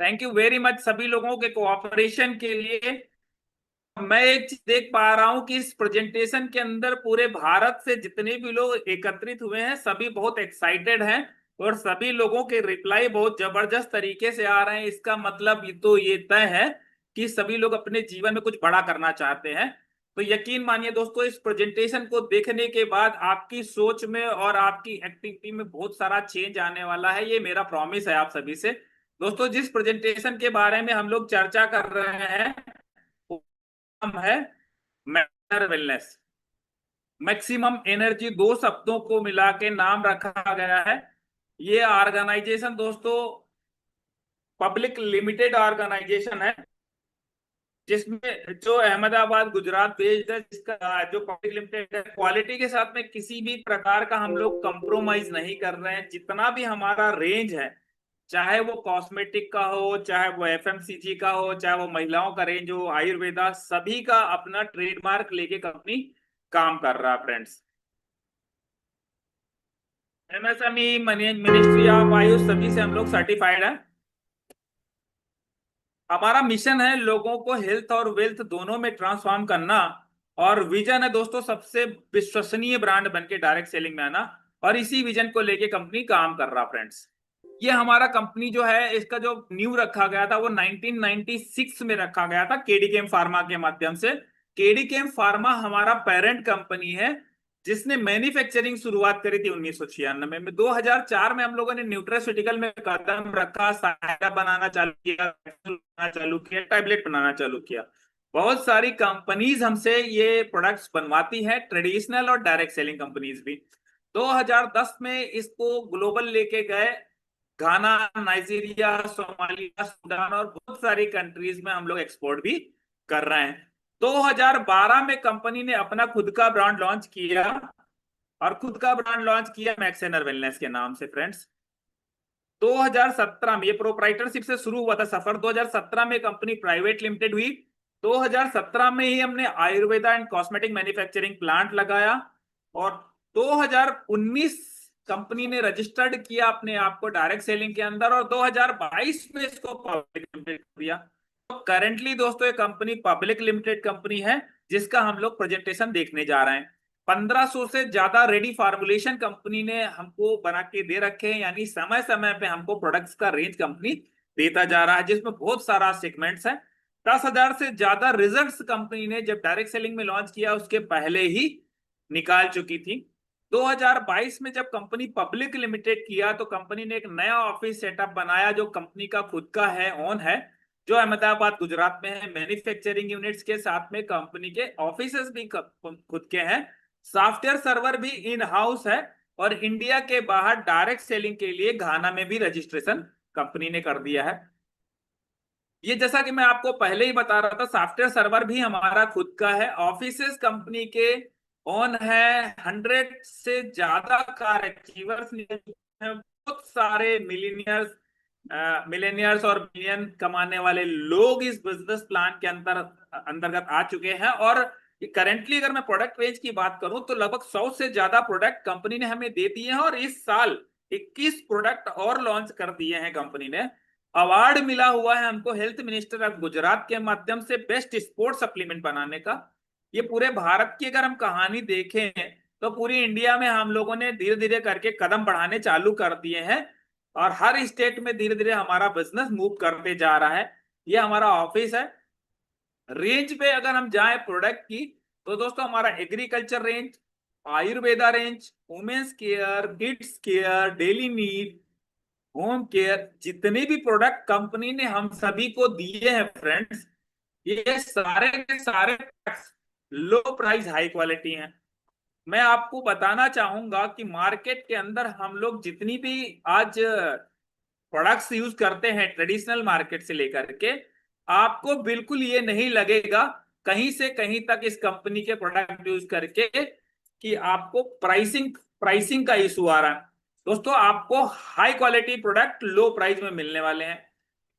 Thank you very much सभी लोगों के कोऑपरेशन के लिए। मैं एक चीज देख पा रहा हूं कि इस प्रेजेंटेशन के अंदर पूरे भारत से जितने भी लोग एकत्रित हुए हैं सभी बहुत एक्साइटेड हैं और सभी लोगों के रिप्लाई बहुत जबरदस्त तरीके से आ रहे हैं। इसका मतलब ये तय है कि सभी लोग अपने जीवन में कुछ बड़ा करना चाहते हैं। तो यकीन मानिए दोस्तों, इस प्रेजेंटेशन को देखने के बाद आपकी सोच में और आपकी एक्टिविटी में बहुत सारा चेंज आने वाला है, ये मेरा प्रॉमिस है आप सभी से। दोस्तों, जिस प्रेजेंटेशन के बारे में हम लोग चर्चा कर रहे हैं वो नाम है मैटर वेलनेस। मैक्सिमम एनर्जी, दो शब्दों को मिला के नाम रखा गया है। ये ऑर्गेनाइजेशन दोस्तों पब्लिक लिमिटेड ऑर्गेनाइजेशन है, जिसमें जो अहमदाबाद गुजरात बेस्ड है, जिसका जो पब्लिक लिमिटेड है, क्वालिटी के साथ में किसी भी प्रकार का हम लोग कंप्रोमाइज नहीं कर रहे हैं। जितना भी हमारा रेंज है, चाहे वो कॉस्मेटिक का हो, चाहे वो एफएमसीजी का हो, चाहे वो महिलाओं का रेंज हो, आयुर्वेदा, सभी का अपना ट्रेडमार्क लेके कंपनी काम कर रहा है friends. MSME, ministry of Ayush, सभी से हम लोग सर्टिफाइड है। हमारा मिशन है लोगों को हेल्थ और वेल्थ दोनों में ट्रांसफॉर्म करना, और विजन है दोस्तों सबसे विश्वसनीय ब्रांड बन के डायरेक्ट सेलिंग में आना। और इसी विजन को लेके कंपनी काम कर रहा फ्रेंड्स। ये हमारा कंपनी जो है, इसका जो न्यू रखा गया था वो 1996 में रखा गया था केडीकेम फार्मा के माध्यम से। केडीकेम फार्मा हमारा पेरेंट कंपनी है, जिसने मैन्युफैक्चरिंग शुरुआत करी थी 1996 में। 2004 में हम लोगों ने न्यूट्रास्यूटिकल में कदम रखा, सायरा बनाना चालू किया, बनाना चालू किया, टैबलेट बनाना चालू किया। बहुत सारी कंपनीज हमसे ये प्रोडक्ट्स बनवाती हैं, ट्रेडिशनल और डायरेक्ट सेलिंग कंपनीज भी। 2010 में इसको ग्लोबल लेके गए। घाना, नाइजीरिया, सोमालिया, सूडान और बहुत सारी कंट्रीज में हम लोग एक्सपोर्ट भी कर रहे हैं। 2012 में कंपनी ने अपना खुद का ब्रांड लॉन्च किया, और खुद का ब्रांड लॉन्च किया मैक्सेनर वेलनेस के नाम से फ्रेंड्स। 2017 में ये प्रोप्राइटरशिप से शुरू हुआ था सफर। 2017 में कंपनी प्राइवेट लिमिटेड हुई। 2017 में ही हमने Ayurveda and cosmetic manufacturing plant लगाया, और 2019 कंपनी ने रजिस्टर्ड किया अपने आप को डायरेक्ट सेलिंग के अंदर, और 2022 में इसको पब्लिक लिमिटेड किया। तो करेंटली दोस्तों ये कंपनी पब्लिक लिमिटेड कंपनी है, जिसका हम लोग प्रेजेंटेशन देखने जा रहे हैं। 1500 से ज्यादा रेडी फार्मुलेशन कंपनी ने हमको बना के दे रखे हैं, यानी समय समय पे हमको प्रोडक्ट्स का रेंज कंपनी देता जा रहा है, जिसमें बहुत सारा सेगमेंट्स है। 10,000 से ज्यादा रिजल्ट्स कंपनी ने जब डायरेक्ट सेलिंग में लॉन्च किया उसके पहले ही निकाल चुकी थी। 2022 में जब कंपनी पब्लिक लिमिटेड किया तो कंपनी ने एक नया ऑफिस सेटअप बनाया, जो कंपनी का खुद का है, ओन है, जो अहमदाबाद गुजरात में है। मैन्युफैक्चरिंग यूनिट्स के साथ में कंपनी के ऑफिसेस भी खुद के हैं। सॉफ्टवेयर सर्वर भी इन हाउस है, और इंडिया के बाहर डायरेक्ट सेलिंग के लिए घाना में भी रजिस्ट्रेशन कंपनी ने कर दिया है। ये जैसा कि मैं आपको पहले ही बता रहा था, सॉफ्टवेयर सर्वर भी हमारा खुद का है। ऑफिसेस कंपनी के ऑन है। 100 से ज्यादा कार अचीवर्स हैं। बहुत सारे मिलेनियर्स और मिलियन कमाने वाले लोग इस बिजनेस प्लान के अंतर्गत आ चुके हैं। और करेंटली अगर मैं प्रोडक्ट रेंज की बात करूं तो लगभग 100 से ज्यादा प्रोडक्ट कंपनी ने हमें दे दिए हैं, और इस साल 21 प्रोडक्ट और लॉन्च कर दिए हैं कंपनी ने। अवार्ड मिला हुआ है हमको हेल्थ मिनिस्टर ऑफ गुजरात के माध्यम से बेस्ट स्पोर्ट सप्लीमेंट बनाने का। ये पूरे भारत की अगर हम कहानी देखें तो पूरी इंडिया में हम लोगों ने धीरे धीरे करके कदम बढ़ाने चालू कर दिए हैं, और हर स्टेट में धीरे धीरे हमारा बिजनेस मूव करते जा रहा है। ये हमारा ऑफिस है। रेंज पे अगर हम जाए प्रोडक्ट की, तो दोस्तों हमारा agriculture range, Ayurveda range, womens care, kids care, daily need, home care, जितने भी प्रोडक्ट कंपनी ने हम सभी को दिए हैं फ्रेंड्स, ये सारे के सारे लो प्राइस हाई क्वालिटी हैं। मैं आपको बताना चाहूंगा कि मार्केट के अंदर हम लोग जितनी भी आज प्रोडक्ट्स यूज करते हैं ट्रेडिशनल मार्केट से लेकर के, आपको बिल्कुल ये नहीं लगेगा कहीं से कहीं तक इस कंपनी के प्रोडक्ट यूज करके कि आपको प्राइसिंग प्राइसिंग का इशू आ रहा है। दोस्तों, आपको हाई क्वालिटी प्रोडक्ट लो प्राइस में मिलने वाले हैं।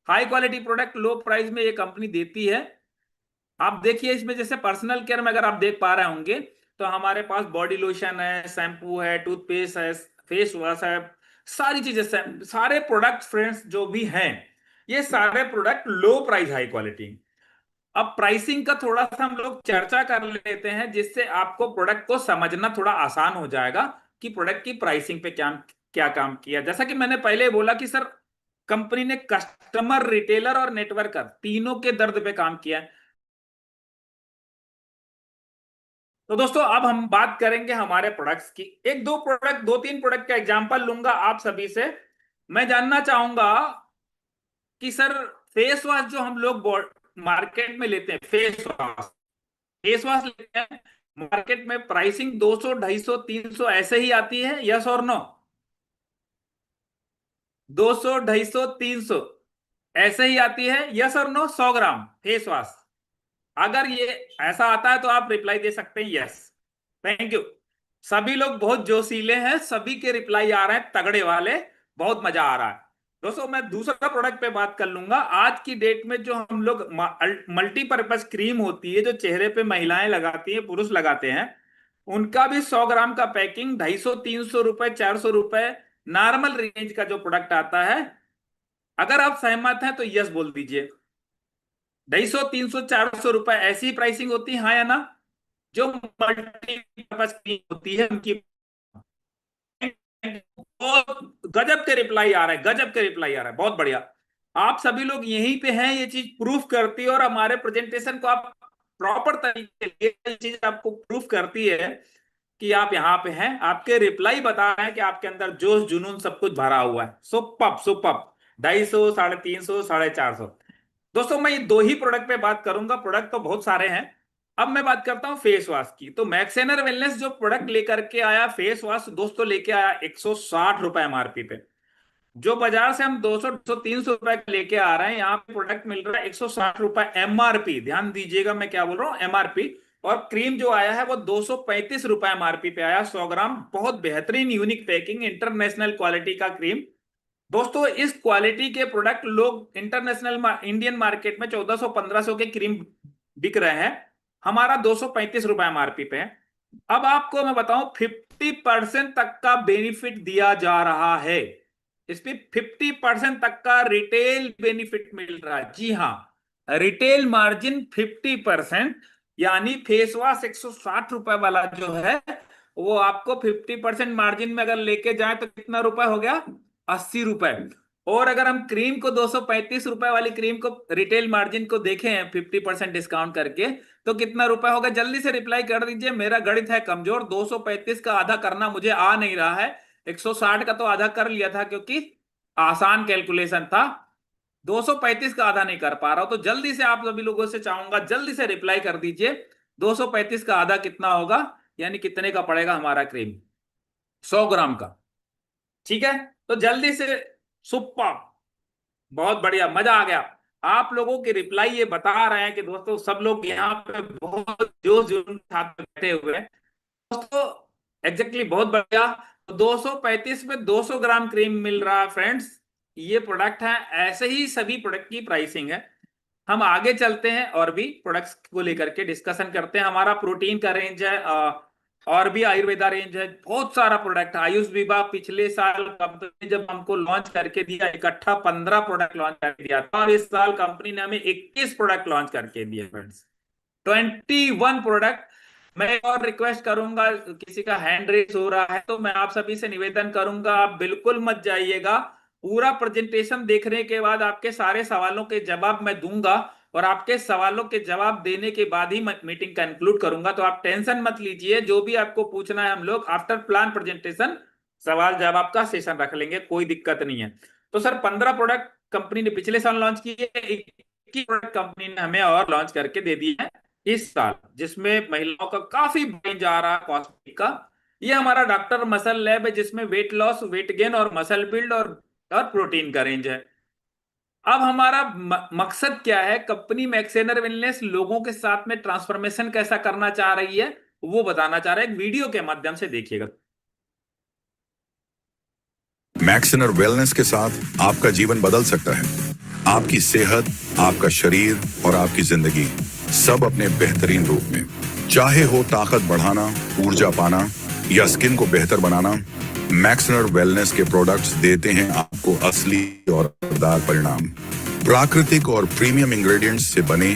हाई क्वालिटी प्रोडक्ट लो प्राइस में ये कंपनी देती है। आप देखिए इसमें, जैसे पर्सनल केयर में अगर आप देख पा रहे होंगे तो हमारे पास बॉडी लोशन है, शैम्पू है, टूथपेस्ट है, फेस वॉश है, सारी चीजें, सारे प्रोडक्ट फ्रेंड्स जो भी हैं ये सारे प्रोडक्ट लो प्राइस हाई क्वालिटी। अब प्राइसिंग का थोड़ा सा हम लोग चर्चा कर लेते हैं, जिससे आपको प्रोडक्ट को समझना थोड़ा आसान हो जाएगा कि प्रोडक्ट की प्राइसिंग पे क्या क्या काम किया। जैसा कि मैंने पहले बोला कि सर कंपनी ने कस्टमर, रिटेलर और नेटवर्कर तीनों के दर्द पे काम किया है। तो दोस्तों अब हम बात करेंगे हमारे प्रोडक्ट्स की। एक दो प्रोडक्ट, दो तीन प्रोडक्ट का एग्जांपल लूंगा आप सभी से। मैं जानना चाहूंगा कि सर फेस वॉश जो हम लोग मार्केट में लेते हैं, फेस वॉश लेते हैं मार्केट में, प्राइसिंग 200, 250, 300 ऐसे ही आती है, यस और नो? 200, 250, 300 ऐसे ही आती है, यस और नो? 100 ग्राम फेस वॉश, अगर ये ऐसा आता है तो आप रिप्लाई दे सकते हैं यस। Thank you. सभी लोग बहुत जोशीले हैं, सभी के रिप्लाई आ रहे हैं तगड़े वाले, बहुत मजा आ रहा है। दोस्तों मैं दूसरा प्रोडक्ट पे बात कर लूंगा। आज की डेट में जो हम लोग मल्टीपर्पज क्रीम होती है, जो चेहरे पे महिलाएं लगाती हैं, पुरुष लगाते हैं, उनका भी 100 ग्राम का पैकिंग 250, 300 रुपए, 400 रुपए नॉर्मल रेंज का जो प्रोडक्ट आता है। अगर आप सहमत हैं तो यस बोल दीजिए। 250, 300, 400 रुपए ऐसी ही प्राइसिंग होती है, हाँ या ना? जो मल्टीपर्पज क्रीम होती है उनकी। गजब के रिप्लाई आ रहा है, गजब के रिप्लाई आ रहा है, बहुत बढ़िया। आप सभी लोग यहीं पे हैं, ये चीज प्रूफ करती है, और हमारे प्रेजेंटेशन को आप प्रॉपर तरीके से, ये चीज आपको प्रूफ करती है कि आप यहाँ पे हैं। आपके रिप्लाई बता रहे हैं कि आपके अंदर जोश जुनून सब कुछ भरा हुआ है। Super super. 250, 350, 450। दोस्तों मैं ये दो ही प्रोडक्ट पे बात करूंगा, प्रोडक्ट तो बहुत सारे हैं। अब मैं बात करता हूं फेस वॉश की। तो मैक्सेनर वेलनेस जो प्रोडक्ट लेकर के आया फेस वॉश, दोस्तों लेके आया 160 रुपए एमआरपी पे। जो बाजार से हम 200, 300 रुपए का लेके आ रहे हैं, यहाँ पे प्रोडक्ट मिल रहा है 160 रुपए एमआरपी। ध्यान दीजिएगा मैं क्या बोल रहा हूँ, एमआरपी। और क्रीम जो आया है वो 235 रुपए एमआरपी पे आया, 100 ग्राम। बहुत बेहतरीन यूनिक पैकिंग, इंटरनेशनल क्वालिटी का क्रीम। दोस्तों इस क्वालिटी के प्रोडक्ट लोग इंटरनेशनल इंडियन मार्केट में 1400, 1500 के क्रीम बिक रहे हैं, हमारा 235 रुपए एमआरपी पे है। अब आपको मैं बताऊं 50% तक का बेनिफिट दिया जा रहा है। इस पे 50% तक का रिटेल बेनिफिट मिल रहा है। जी हाँ, रिटेल मार्जिन 50%। यानी फेस वॉश 160 रुपए वाला जो है, वो आपको 50% मार्जिन में अगर लेके जाए तो कितना रुपए हो गया? 80 रुपए। और अगर हम क्रीम को 235 रुपए वाली क्रीम को रिटेल मार्जिन को देखें 50% डिस्काउंट करके, तो कितना रुपए होगा? जल्दी से रिप्लाई कर दीजिए, मेरा गणित है कमजोर। 235 का आधा करना मुझे आ नहीं रहा है, 160 का तो आधा कर लिया था क्योंकि आसान कैलकुलेशन था। 235 का आधा नहीं कर पा रहा हूं, तो जल्दी से आप सभी लोगों से चाहूंगा जल्दी से रिप्लाई कर दीजिए। 235 का आधा कितना होगा, यानी कितने का पड़ेगा हमारा क्रीम? 100 ग्राम का। ठीक है, तो जल्दी से। सुपर, बहुत बढ़िया, मजा आ गया। आप लोगों के रिप्लाई ये बता रहे हैं कि दोस्तों सब लोग यहाँ पे बहुत जोश जुनून के साथ बैठे हुए हैं। दोस्तों एग्जैक्टली, बहुत बढ़िया। 235 में 200 ग्राम क्रीम मिल रहा है फ्रेंड्स। ये प्रोडक्ट है, ऐसे ही सभी प्रोडक्ट की प्राइसिंग है। हम आगे चलते हैं और भी प्रोडक्ट्स को लेकर के डिस्कशन करते हैं। हमारा प्रोटीन का रेंज है, और भी आयुर्वेदा रेंज है, बहुत सारा प्रोडक्ट। आयुष विभाग पिछले साल कंपनी जब हमको लॉन्च करके दिया, इकट्ठा 15 प्रोडक्ट लॉन्च करके दिया था, और इस साल कंपनी ने हमें 21 प्रोडक्ट लॉन्च करके दिए फ्रेंड्स, 21 प्रोडक्ट। मैं और रिक्वेस्ट करूंगा, किसी का हैंड रेस हो रहा है तो मैं आप सभी से निवेदन करूंगा, आप बिल्कुल मत जाइएगा। पूरा प्रेजेंटेशन देखने के बाद आपके सारे सवालों के जवाब मैं दूंगा, और आपके सवालों के जवाब देने के बाद ही मीटिंग कंक्लूड करूंगा। तो आप टेंशन मत लीजिए, जो भी आपको पूछना है हम लोग आफ्टर प्लान प्रेजेंटेशन सवाल जवाब का सेशन रख लेंगे, कोई दिक्कत नहीं है। तो सर 15 प्रोडक्ट कंपनी ने पिछले साल लॉन्च किए, 21 प्रोडक्ट कंपनी ने हमें और लॉन्च करके दे दिए हैं इस साल, जिसमें महिलाओं का काफी रेंज आ रहा है कॉस्मेटिक का। ये हमारा डॉक्टर मसल लैब है, जिसमें वेट लॉस, वेट गेन और मसल बिल्ड और प्रोटीन का रेंज है। अब हमारा मकसद क्या है, कंपनी मैक्सेनर वेलनेस लोगों के साथ में ट्रांसफॉर्मेशन कैसा करना चाह रही है वो बताना चाह रहा है, एक वीडियो के माध्यम से देखिएगा। मैक्सेनर वेलनेस के साथ आपका जीवन बदल सकता है। आपकी सेहत, आपका शरीर और आपकी जिंदगी सब अपने बेहतरीन रूप में। चाहे हो ताकत बढ़ाना, ऊर्जा पाना या स्किन को बेहतर बनाना, मैक्सेनर वेलनेस के प्रोडक्ट्स देते हैं आपको असली और असरदार परिणाम। प्राकृतिक और प्रीमियम इंग्रेडिएंट्स से बने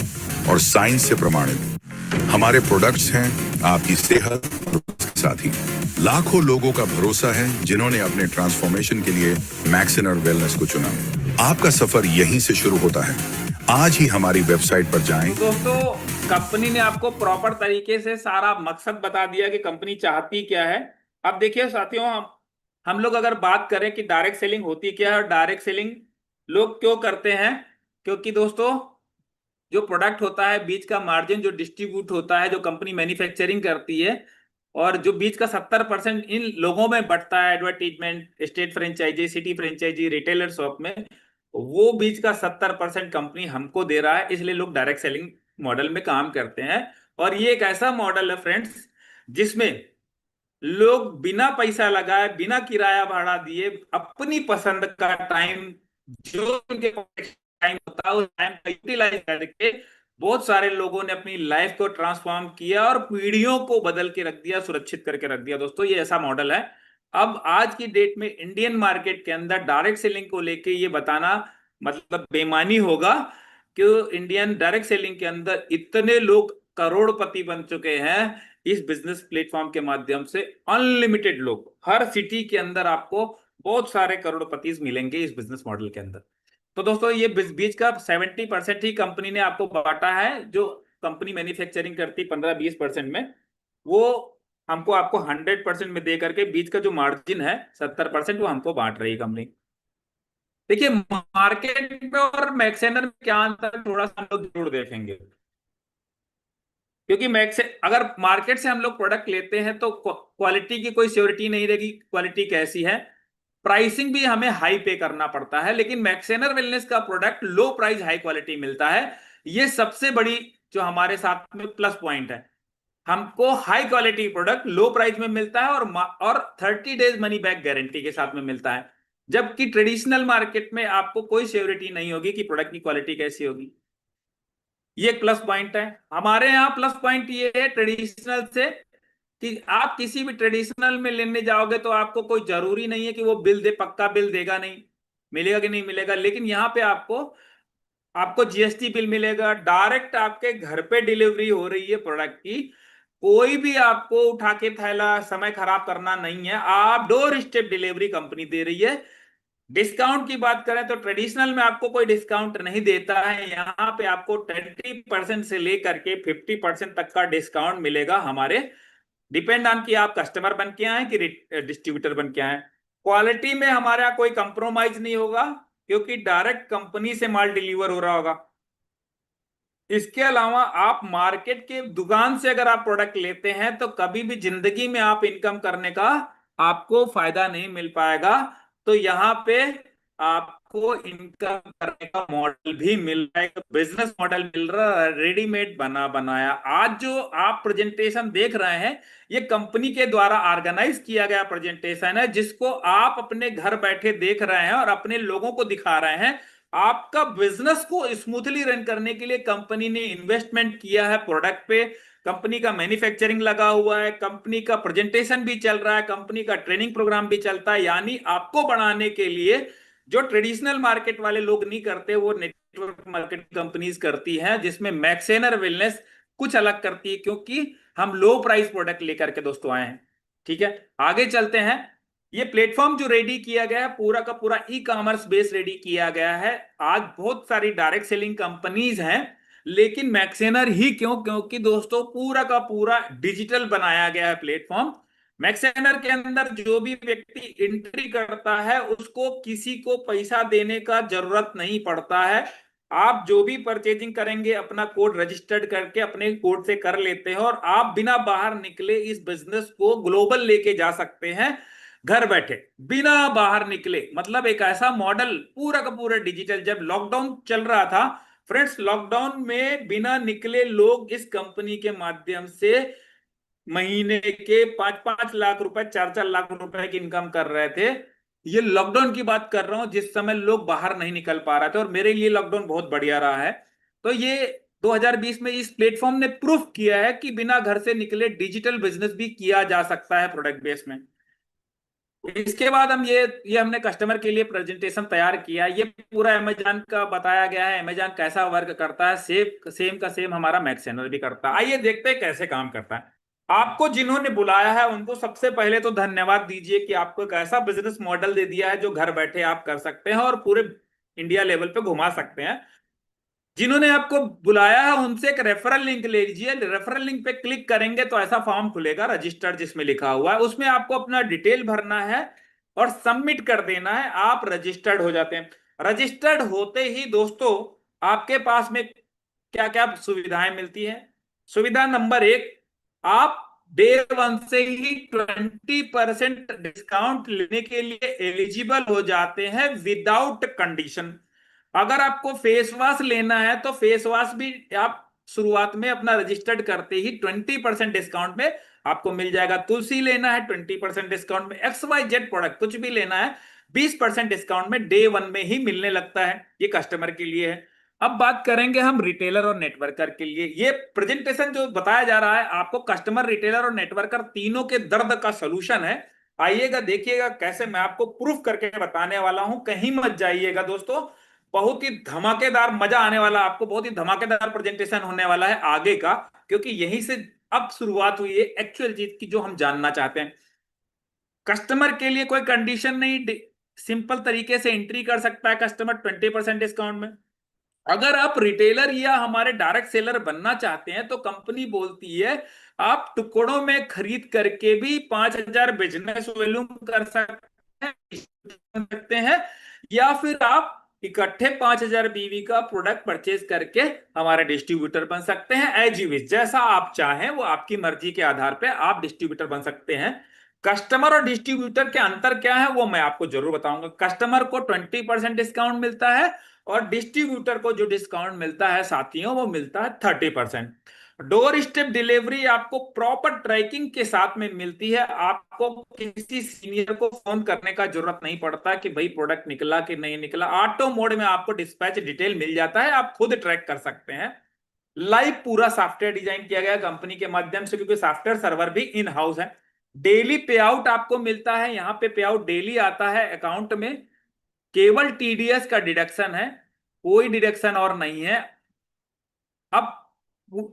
और साइंस से प्रमाणित हमारे प्रोडक्ट्स हैं आपकी सेहत और उसके साथ ही लाखों लोगों का भरोसा है जिन्होंने अपने ट्रांसफॉर्मेशन के लिए मैक्सिनर वेलनेस को चुना। आपका सफर यहीं से शुरू होता है। आज ही हमारी वेबसाइट पर जाएं। तो दोस्तों, कंपनी ने आपको प्रॉपर तरीके से सारा मकसद बता दिया कि कंपनी चाहती क्या है। अब देखिए साथियों, हम लोग अगर बात करें कि डायरेक्ट सेलिंग होती क्या है और डायरेक्ट सेलिंग लोग क्यों करते हैं, क्योंकि दोस्तों जो प्रोडक्ट होता है, बीच का मार्जिन जो डिस्ट्रीब्यूट होता है, जो कंपनी मैन्युफैक्चरिंग करती है, और जो बीच का 70% इन लोगों में बटता है, advertisement, state franchise, city franchise, retailer shop में, वो बीच का 70% कंपनी हमको दे रहा है। इसलिए लोग डायरेक्ट सेलिंग मॉडल में काम करते हैं। और ये एक ऐसा मॉडल है फ्रेंड्स, जिसमें लोग बिना पैसा लगाए, बिना किराया भाड़ा दिए, अपनी पसंद का टाइम, जो उनके टाइम होता है उस टाइम का यूटिलाइज करके बहुत सारे लोगों ने अपनी लाइफ को ट्रांसफॉर्म किया और पीढ़ियों को बदल के रख दिया, सुरक्षित करके रख दिया। दोस्तों ये ऐसा मॉडल है। अब आज की डेट में इंडियन मार्केट के अंदर डायरेक्ट सेलिंग को लेके ये बताना मतलब बेईमानी होगा कि इंडियन डायरेक्ट सेलिंग के अंदर इतने लोग करोड़पति बन चुके हैं इस बिजनेस प्लेटफॉर्म के माध्यम से। अनलिमिटेड लोग, हर सिटी के अंदर आपको बहुत सारे करोड़पति मिलेंगे इस बिजनेस मॉडल के अंदर। तो दोस्तों ये बीच का 70% ही कंपनी ने आपको बांटा है। जो कंपनी मैन्युफैक्चरिंग करती 15-20% में, वो हमको आपको 100% में दे करके बीच का जो मार्जिन है 70% वो हमको बांट रही है कंपनी। देखिए मार्केट में और मैक्सेनर में क्या अंतर, थोड़ा सा हम लोग जरूर देखेंगे, क्योंकि मैक्स अगर मार्केट से हम लोग प्रोडक्ट लेते हैं तो क्वालिटी की कोई श्योरिटी नहीं रहेगी, क्वालिटी कैसी है, प्राइसिंग भी हमें हाई पे करना पड़ता है। लेकिन मैक्सेनर वेलनेस का प्रोडक्ट लो प्राइस हाई क्वालिटी मिलता है। ये सबसे बड़ी जो हमारे साथ में प्लस पॉइंट है। हमको हाई क्वालिटी प्रोडक्ट लो प्राइस में मिलता है और 30 डेज मनी बैक गारंटी के साथ में मिलता है। जबकि ट्रेडिशनल मार्केट में आपको कोई श्योरिटी नहीं होगी कि प्रोडक्ट की क्वालिटी कैसी होगी। ये प्लस पॉइंट है। हमारे यहाँ प्लस पॉइंट ये है ट्रेडिशनल से कि आप किसी भी ट्रेडिशनल में लेने जाओगे तो आपको कोई जरूरी नहीं है कि वो बिल दे, पक्का बिल देगा, नहीं मिलेगा कि नहीं मिलेगा। लेकिन यहाँ पे आपको आपको जीएसटी बिल मिलेगा, डायरेक्ट आपके घर पे डिलीवरी हो रही है प्रोडक्ट की। कोई भी आपको उठा के थैला समय खराब करना नहीं है, आप डोर स्टेप डिलीवरी कंपनी दे रही है। डिस्काउंट की बात करें तो ट्रेडिशनल में आपको कोई डिस्काउंट नहीं देता है। यहाँ पे आपको 20% से लेकर के 50% तक का डिस्काउंट मिलेगा हमारे, डिपेंड ऑन कि आप कस्टमर बन के आए कि डिस्ट्रीब्यूटर बन के आए। क्वालिटी में हमारे यहाँ कोई कंप्रोमाइज नहीं होगा, क्योंकि डायरेक्ट कंपनी से माल डिलीवर हो रहा होगा। इसके अलावा आप मार्केट के दुकान से अगर आप प्रोडक्ट लेते हैं तो कभी भी जिंदगी में आप इनकम करने का आपको फायदा नहीं मिल पाएगा। तो यहाँ पे आपको इनकम करने का मॉडल भी मिल रहा है, बिजनेस मॉडल मिल रहा है, रेडीमेड बना बनाया। आज जो आप प्रेजेंटेशन देख रहे हैं ये कंपनी के द्वारा ऑर्गेनाइज किया गया प्रेजेंटेशन है, जिसको आप अपने घर बैठे देख रहे हैं और अपने लोगों को दिखा रहे हैं। आपका बिजनेस को स्मूथली रन करने के लिए कंपनी ने इन्वेस्टमेंट किया है प्रोडक्ट पे, कंपनी का मैन्युफैक्चरिंग लगा हुआ है, कंपनी का प्रेजेंटेशन भी चल रहा है, कंपनी का ट्रेनिंग प्रोग्राम भी चलता है। यानी आपको बढ़ाने के लिए जो ट्रेडिशनल मार्केट वाले लोग नहीं करते वो नेटवर्क मार्केट कंपनीज करती हैं, जिसमें मैक्सेनर वेलनेस कुछ अलग करती है, क्योंकि हम लो प्राइस प्रोडक्ट लेकर के दोस्तों आए हैं। ठीक है, आगे चलते हैं। ये प्लेटफॉर्म जो रेडी किया गया है पूरा का पूरा ई कॉमर्स बेस रेडी किया गया है। आज बहुत सारी डायरेक्ट सेलिंग कंपनीज हैं, लेकिन मैक्सेनर ही क्यों, क्योंकि दोस्तों पूरा का पूरा डिजिटल बनाया गया है प्लेटफॉर्म। मैक्सेनर के अंदर जो भी व्यक्ति एंट्री करता है उसको किसी को पैसा देने का जरूरत नहीं पड़ता है। आप जो भी परचेजिंग करेंगे अपना कोड रजिस्टर्ड करके अपने कोड से कर लेते हैं और आप बिना बाहर निकले इस बिजनेस को ग्लोबल लेके जा सकते हैं, घर बैठे बिना बाहर निकले। मतलब एक ऐसा मॉडल पूरा का पूरा डिजिटल। जब लॉकडाउन चल रहा था फ्रेंड्स, लॉकडाउन में बिना निकले लोग इस कंपनी के माध्यम से महीने के 5-5 लाख रुपए, 4-4 लाख रुपए की इनकम कर रहे थे। ये लॉकडाउन की बात कर रहा हूं जिस समय लोग बाहर नहीं निकल पा रहे थे, और मेरे लिए लॉकडाउन बहुत बढ़िया रहा है। तो ये 2020 में इस प्लेटफॉर्म ने प्रूफ किया है कि बिना घर से निकले डिजिटल बिजनेस भी किया जा सकता है प्रोडक्ट बेस में। इसके बाद हम ये हमने कस्टमर के लिए प्रेजेंटेशन तैयार किया। ये पूरा अमेजन का बताया गया है, अमेजन कैसा वर्क करता है, सेम का सेम हमारा मैक्सएनल भी करता है। आइए देखते हैं कैसे काम करता है। आपको जिन्होंने बुलाया है उनको सबसे पहले तो धन्यवाद दीजिए कि आपको एक ऐसा बिजनेस मॉडल दे दिया है जो घर बैठे आप कर सकते हैं और पूरे इंडिया लेवल पे घुमा सकते हैं। जिन्होंने आपको बुलाया है उनसे एक रेफरल लिंक ले लीजिए। रेफरल लिंक पे क्लिक करेंगे तो ऐसा फॉर्म खुलेगा रजिस्टर्ड, जिसमें लिखा हुआ है, उसमें आपको अपना डिटेल भरना है और सबमिट कर देना है। आप रजिस्टर्ड हो जाते हैं। रजिस्टर्ड होते ही दोस्तों आपके पास में क्या क्या सुविधाएं मिलती है। सुविधा नंबर एक, आप डे वन से ही 20% डिस्काउंट लेने के लिए एलिजिबल हो जाते हैं विदाउट कंडीशन। अगर आपको फेस वॉश लेना है तो फेस वॉश भी आप शुरुआत में अपना रजिस्टर्ड करते ही 20% डिस्काउंट में आपको मिल जाएगा। तुलसी लेना है 20% डिस्काउंट में, XYZ प्रोडक्ट कुछ भी लेना है 20% डिस्काउंट में डे वन में ही मिलने लगता है। ये कस्टमर के लिए है। अब बात करेंगे हम रिटेलर और नेटवर्कर के लिए। ये प्रेजेंटेशन जो बताया जा रहा है आपको कस्टमर, रिटेलर और नेटवर्कर तीनों के दर्द का सलूशन है। आइएगा देखिएगा कैसे मैं आपको प्रूफ करके बताने वाला हूं। कहीं मत जाइएगा दोस्तों, बहुत ही धमाकेदार मजा आने वाला, आपको बहुत ही धमाकेदार प्रेजेंटेशन होने वाला है आगे का, क्योंकि यहीं से अब शुरुआत हुई है एक्चुअल चीज की जो हम जानना चाहते हैं। कस्टमर के लिए कोई कंडीशन नहीं, सिंपल तरीके से एंट्री कर सकता है कस्टमर 20% डिस्काउंट में। अगर आप रिटेलर या हमारे डायरेक्ट सेलर बनना चाहते हैं तो कंपनी बोलती है आप टुकड़ों में खरीद करके भी 5,000 बिजनेस वॉल्यूम कर सकते हैं, या फिर आप इकट्ठे 5,000 बीवी का प्रोडक्ट परचेज करके हमारे डिस्ट्रीब्यूटर बन सकते हैं। एज यू विश, जैसा आप चाहें वो आपकी मर्जी के आधार पे आप डिस्ट्रीब्यूटर बन सकते हैं। कस्टमर और डिस्ट्रीब्यूटर के अंतर क्या है वो मैं आपको जरूर बताऊंगा। कस्टमर को 20% डिस्काउंट मिलता है और डिस्ट्रीब्यूटर को जो डिस्काउंट मिलता है साथियों वो मिलता है 30%। डोर स्टेप डिलीवरी आपको प्रॉपर ट्रैकिंग के साथ में मिलती है। आपको किसी सीनियर को फोन करने का जरूरत नहीं पड़ता कि भाई प्रोडक्ट निकला कि नहीं निकला। ऑटो मोड में आपको डिस्पैच डिटेल मिल जाता है, आप खुद ट्रैक कर सकते हैं। लाइव पूरा सॉफ्टवेयर डिजाइन किया गया कंपनी के माध्यम से, क्योंकि सॉफ्टवेयर सर्वर भी इन हाउस है। डेली पे आउट आपको मिलता है, यहाँ पे पे आउट डेली आता है अकाउंट में। केवल TDS का डिडक्शन है, कोई डिडक्शन और नहीं है। अब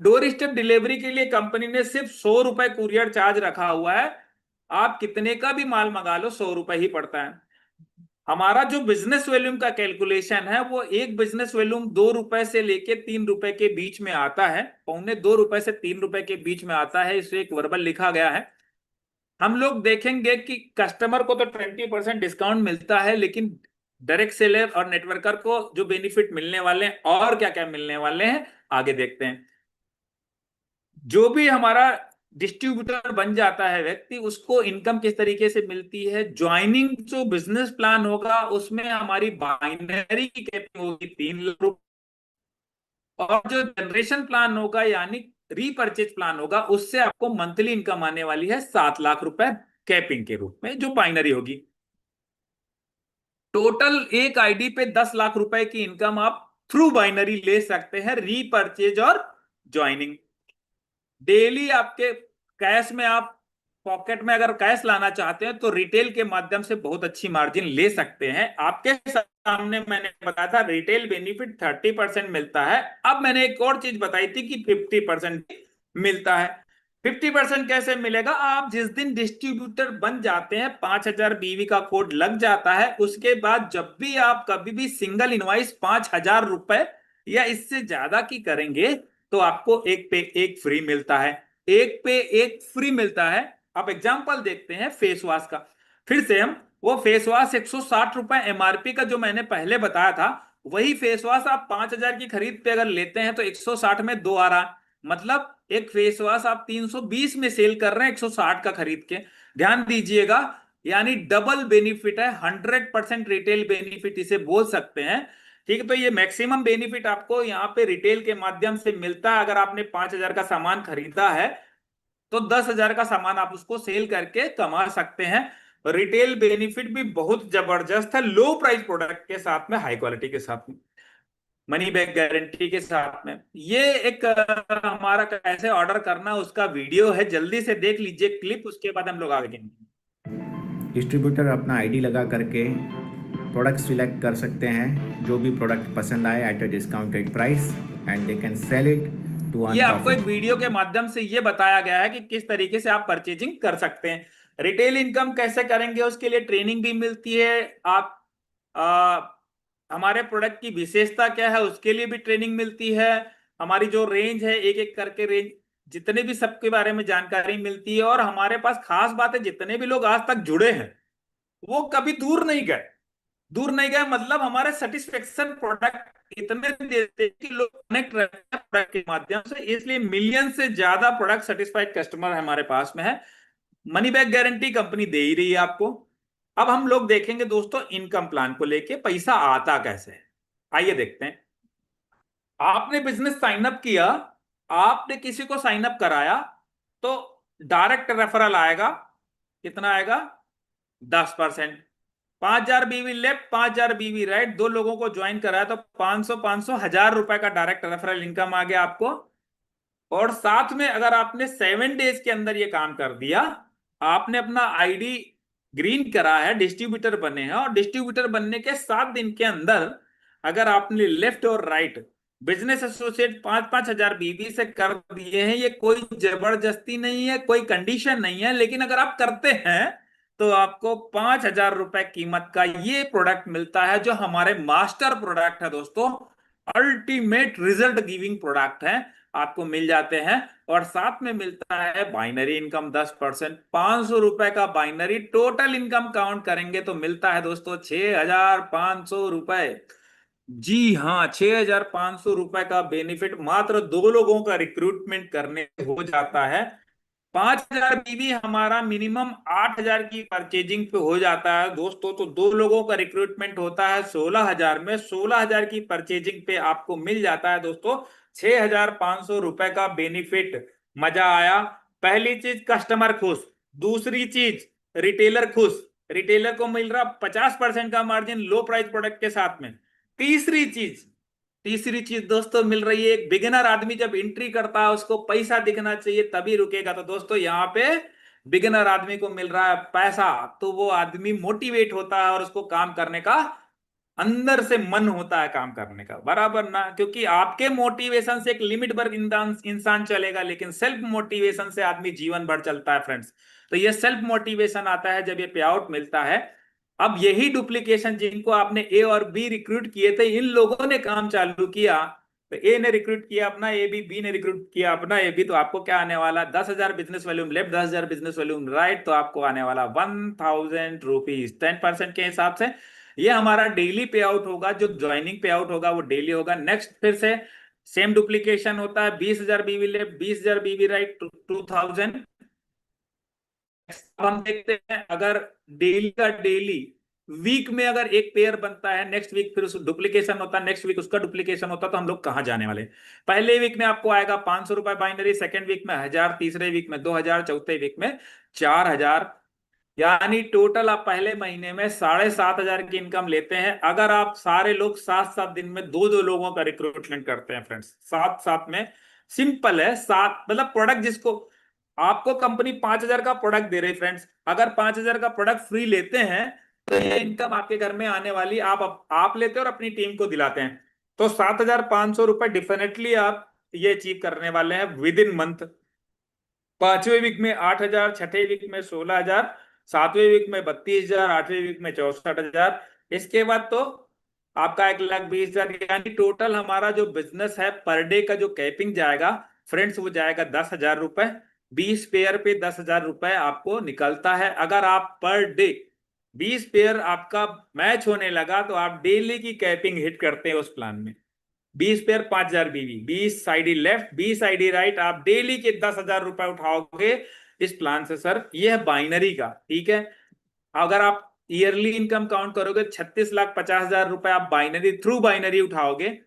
डोर स्टेप डिलीवरी के लिए कंपनी ने सिर्फ 100 रुपए कुरियर चार्ज रखा हुआ है। आप कितने का भी माल मंगा लो 100 रुपए ही पड़ता है। हमारा जो बिजनेस वॉल्यूम का कैलकुलेशन है वो एक बिजनेस वॉल्यूम 2 रुपए से लेके 3 रुपए के बीच में आता है, 2.25 से 3 रुपए के बीच में आता है। इसे एक वर्बल लिखा गया है। हम लोग देखेंगे कि कस्टमर को तो 20% डिस्काउंट मिलता है, लेकिन डायरेक्ट सेलर और नेटवर्कर को जो बेनिफिट मिलने वाले हैं और क्या क्या मिलने वाले हैं आगे देखते हैं। जो भी हमारा डिस्ट्रीब्यूटर बन जाता है व्यक्ति, उसको इनकम किस तरीके से मिलती है। ज्वाइनिंग जो बिजनेस प्लान होगा उसमें हमारी बाइनरी की कैपिंग होगी 3 लाख रुपए, और जो जनरेशन प्लान होगा यानी रीपर्चेज प्लान होगा उससे आपको मंथली इनकम आने वाली है 7 लाख रुपए कैपिंग के रूप में, जो बाइनरी होगी। टोटल एक आईडी पे 10 लाख रुपए की इनकम आप थ्रू बाइनरी ले सकते हैं, रीपर्चेज और ज्वाइनिंग। डेली आपके कैश में, आप पॉकेट में अगर कैश लाना चाहते हैं तो रिटेल के माध्यम से बहुत अच्छी मार्जिन ले सकते हैं। आपके सामने मैंने बताया था रिटेल बेनिफिट 30% मिलता है। अब मैंने एक और चीज बताई थी कि 50% मिलता है। 50% कैसे मिलेगा? आप जिस दिन डिस्ट्रीब्यूटर बन जाते हैं 5,000 बीवी का कोड लग जाता है, उसके बाद जब भी आप कभी भी सिंगल इनवाइस 5,000 रुपए या इससे ज्यादा की करेंगे तो आपको एक पे एक फ्री मिलता है। एक पे एक फ्री मिलता है। अब एग्जांपल देखते हैं फेस वॉश का। फिर से हम वो फेस वॉश 160 रुपए MRP का जो मैंने पहले बताया था, वही फेस वॉश आप 5,000 की खरीद पे अगर लेते हैं तो 160 में 2 आ रहा, मतलब एक फेस वॉश आप 320 में सेल कर रहे हैं 160 का खरीद के। ध्यान दीजिएगा, यानी डबल बेनिफिट है, 100% रिटेल बेनिफिट इसे बोल सकते हैं। ठीक है, तो ये मैक्सिमम बेनिफिट आपको यहाँ पे रिटेल के माध्यम से मिलता है। अगर आपने 5,000 का सामान खरीदा है तो 10,000 का सामान आप उसको सेल करके कमा सकते हैं। रिटेल बेनिफिट भी बहुत जबरदस्त है, लो प्राइस प्रोडक्ट के साथ में, हाई क्वालिटी के साथ में, मनी बैक गारंटी के साथ में। ये एक हमारा कैसे ऑर्डर करना उसका वीडियो है, जल्दी से देख लीजिए क्लिप, उसके बाद हम लोग आगे बढ़ेंगे। डिस्ट्रीब्यूटर अपना आईडी लगा करके प्रोडक्ट सिलेक्ट कर सकते हैं, जो भी प्रोडक्ट पसंद आए at a discounted price, and they can sell it to earn ये आपको एक प्रॉफिट। वीडियो के माध्यम से ये बताया गया है कि किस तरीके से आप परचेजिंग कर सकते हैं। रिटेल इनकम कैसे करेंगे उसके लिए ट्रेनिंग भी मिलती है। आप आ, हमारे प्रोडक्ट की विशेषता क्या है उसके लिए भी ट्रेनिंग मिलती है। हमारी जो रेंज है एक एक करके रेंज जितने भी सबके बारे में जानकारी मिलती है। और हमारे पास खास बात है, जितने भी लोग आज तक जुड़े हैं वो कभी दूर नहीं गए। दूर नहीं गए मतलब हमारे सेटिस्फेक्शन प्रोडक्ट इतने देते हैं कि लोग कनेक्ट रहते हैं प्रोडक्ट के माध्यम से। इसलिए मिलियन से ज्यादा प्रोडक्ट सेटिस्फाइड कस्टमर हमारे पास में है। मनी बैक गारंटी कंपनी दे ही रही है आपको। अब हम लोग देखेंगे दोस्तों इनकम प्लान को लेके पैसा आता कैसे है। आइए देखते हैं। आपने बिजनेस साइन अप किया, आपने किसी को साइन अप कराया, तो डायरेक्ट रेफरल आएगा। कितना आएगा? 10%। 5,000 बीवी लेफ्ट, 5,000 बीवी राइट, दो लोगों को ज्वाइन कराया तो 500 1,000 रुपए का डायरेक्ट रेफरल इनकम आ गया आपको। और साथ में अगर आपने 7 डेज के अंदर ये काम कर दिया, आपने अपना आईडी ग्रीन करा है, डिस्ट्रीब्यूटर बने हैं, और डिस्ट्रीब्यूटर बनने के 7 दिन के अंदर अगर आपने लेफ्ट और राइट बिजनेस एसोसिएट 5-5 हजार बीबी से कर दिए हैं, ये कोई जबरदस्ती नहीं है, कोई कंडीशन नहीं है, लेकिन अगर आप करते हैं तो आपको 5,000 रुपए कीमत का ये प्रोडक्ट मिलता है, जो हमारे मास्टर प्रोडक्ट है दोस्तों। अल्टीमेट रिजल्ट गिविंग प्रोडक्ट है, आपको मिल जाते हैं। और साथ में मिलता है बाइनरी इनकम 10%। 500 रुपए का बाइनरी टोटल इनकम काउंट करेंगे तो मिलता है दोस्तों 6,500 रुपए। जी हाँ, 6,500 रुपए का बेनिफिट मात्र 2 लोगों का रिक्रूटमेंट करने से हो जाता है। 5,000 बीवी हमारा मिनिमम 8,000 की परचेजिंग पे हो जाता है दोस्तों। तो 2 लोगों का रिक्रूटमेंट होता है 16,000 में। 16,000 की परचेजिंग पे आपको मिल जाता है दोस्तों 6,500 रुपए का बेनिफिट। मजा आया। पहली चीज कस्टमर खुश, दूसरी चीज रिटेलर खुश। रिटेलर को मिल रहा 50% का मार्जिन लो प्राइस प्रोडक्ट के साथ में। तीसरी चीज तीसरी चीज दोस्तों मिल रही है, एक बिगिनर आदमी जब एंट्री करता है उसको पैसा दिखना चाहिए तभी रुकेगा। तो दोस्तों यहाँ पे बिगिनर आदमी को मिल रहा है पैसा, तो वो आदमी मोटिवेट होता है और उसको काम करने का अंदर से मन होता है काम करने का, बराबर ना। क्योंकि आपके मोटिवेशन से एक लिमिट पर इंसान चलेगा, लेकिन सेल्फ मोटिवेशन से आदमी जीवन भर चलता है फ्रेंड्स। तो ये सेल्फ मोटिवेशन आता है जब ये पे आउट मिलता है। अब यही डुप्लीकेशन जिनको आपने ए और बी रिक्रूट किए थे, इन लोगों ने काम चालू किया। तो ए ने रिक्रूट किया अपना ए, बी ने रिक्रूट किया अपना ए बी, तो आपको क्या आने वाला? 10,000 business volume left, 10,000 business volume right, तो आपको आने वाला 1,000 रुपीज 10% के हिसाब से। ये हमारा डेली पे आउट होगा, जो ज्वाइनिंग पे आउट होगा वो डेली होगा। नेक्स्ट फिर से सेम डुप्लीकेशन होता है, 20,000 बीवी लेफ्ट, 20,000 बीवी राइट, 2,000। अब हम देखते हैं अगर डेली का डेली वीक में अगर एक पेयर बनता है, नेक्स्ट वीक फिर उस डुप्लीकेशन होता है, नेक्स्ट वीक उसका डुप्लीकेशन होता है, तो हम लोग कहां जाने वाले? पहले वीक में आपको आएगा 500 रुपए बाइनरी, सेकेंड वीक में 1,000, तीसरे वीक में 2,000, चौथे वीक में 4,000। यानी टोटल आप पहले महीने में 7,500 की इनकम लेते हैं। अगर आप सारे लोग 7-7 दिन में 2-2 लोगों का रिक्रूटमेंट करते हैं फ्रेंड्स, 7-7 में। सिंपल है, 7 मतलब प्रोडक्ट जिसको आपको कंपनी 5,000 का प्रोडक्ट दे रही फ्रेंड्स, अगर 5,000 का प्रोडक्ट फ्री लेते हैं तो ये इनकम आपके घर में आने वाली आप लेते हैं और अपनी टीम को दिलाते हैं। तो 7,500 रुपए डेफिनेटली आप ये अचीव करने वाले हैं विद इन मंथ। 5वें वीक में 8,000, छठे वीक में 16,000, 7वें वीक में 32,000, 8वें वीक में 64,000। इसके बाद तो आपका 1,20,000। यानी टोटल हमारा जो बिजनेस है पर डे का जो कैपिंग जाएगा फ्रेंड्स, वो जाएगा 10,000 रुपए। 20 पेयर पे 10,000 रुपए आपको निकलता है। अगर आप पर डे 20 पेयर आपका मैच होने लगा तो आप डेली की कैपिंग हिट करते हैं उस प्लान में। 20 पेयर 5,000 बीवी, 20 आईडी लेफ्ट, 20 आईडी राइट, आप डेली के 10,000 रुपए उठाओगे इस प्लान से सर। ये है बाइनरी का, ठीक है। अगर आप ईयरली इनकम काउंट करोगे 36,50,000 रुपए आप बाइनरी थ्रू बाइनरी उठाओगे।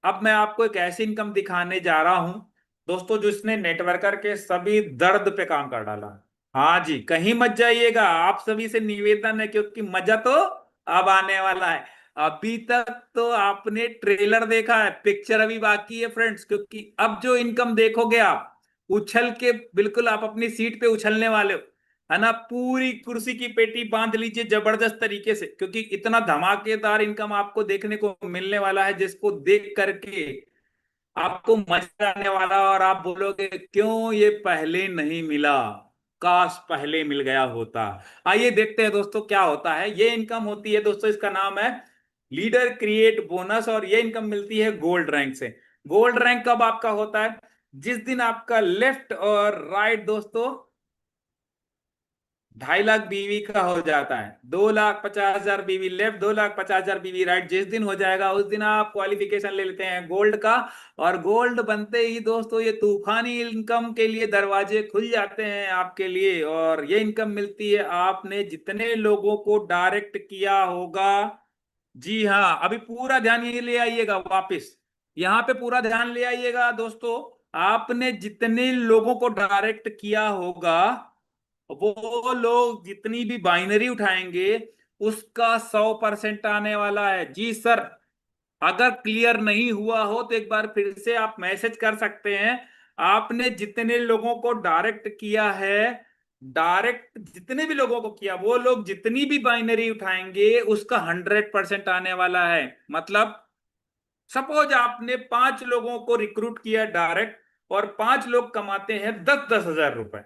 अब मैं आपको एक ऐसी इनकम दिखाने जा रहा हूं दोस्तों जिसने नेटवर्कर के सभी दर्द पे काम कर डाला। हाँ जी, कहीं मत जाइएगा, आप सभी से निवेदन है, क्योंकि मजा तो अब आने वाला है। अभी तक तो आपने ट्रेलर देखा है, पिक्चर अभी बाकी है फ्रेंड्स। क्योंकि अब जो इनकम देखोगे आप, उछल के बिल्कुल आप अपनी सीट पे उछलने वाले हो। है ना, पूरी कुर्सी की पेटी बांध लीजिए जबरदस्त तरीके से, क्योंकि इतना धमाकेदार इनकम आपको देखने को मिलने वाला है जिसको देख करके आपको मजा आने वाला, और आप बोलोगे क्यों ये पहले नहीं मिला, काश पहले मिल गया होता। आइए देखते हैं दोस्तों क्या होता है। ये इनकम होती है दोस्तों, इसका नाम है लीडर क्रिएट बोनस, और ये इनकम मिलती है गोल्ड रैंक से। गोल्ड रैंक कब आपका होता है? जिस दिन आपका लेफ्ट और राइट दोस्तों 2.5 लाख बीवी का हो जाता है, 2,50,000 बीवी लेफ्ट, 2,50,000 बीवी राइट, जिस दिन हो जाएगा उस दिन आप क्वालिफिकेशन ले लेते हैं गोल्ड का। और गोल्ड बनते ही दोस्तों ये तूफानी इनकम के लिए दरवाजे खुल जाते हैं आपके लिए, और ये इनकम मिलती है आपने जितने लोगों को डायरेक्ट किया होगा। जी हाँ, अभी पूरा ध्यान ये ले आइएगा, वापस यहाँ पे पूरा ध्यान ले आइएगा दोस्तों। आपने जितने लोगों को डायरेक्ट किया होगा, वो लोग जितनी भी बाइनरी उठाएंगे उसका 100% आने वाला है। जी सर, अगर क्लियर नहीं हुआ हो तो एक बार फिर से आप मैसेज कर सकते हैं। आपने जितने लोगों को डायरेक्ट किया है, डायरेक्ट जितने भी लोगों को किया, वो लोग जितनी भी बाइनरी उठाएंगे उसका 100% आने वाला है। मतलब सपोज आपने 5 लोगों को रिक्रूट किया डायरेक्ट, और 5 लोग कमाते हैं 10-10 हजार रुपए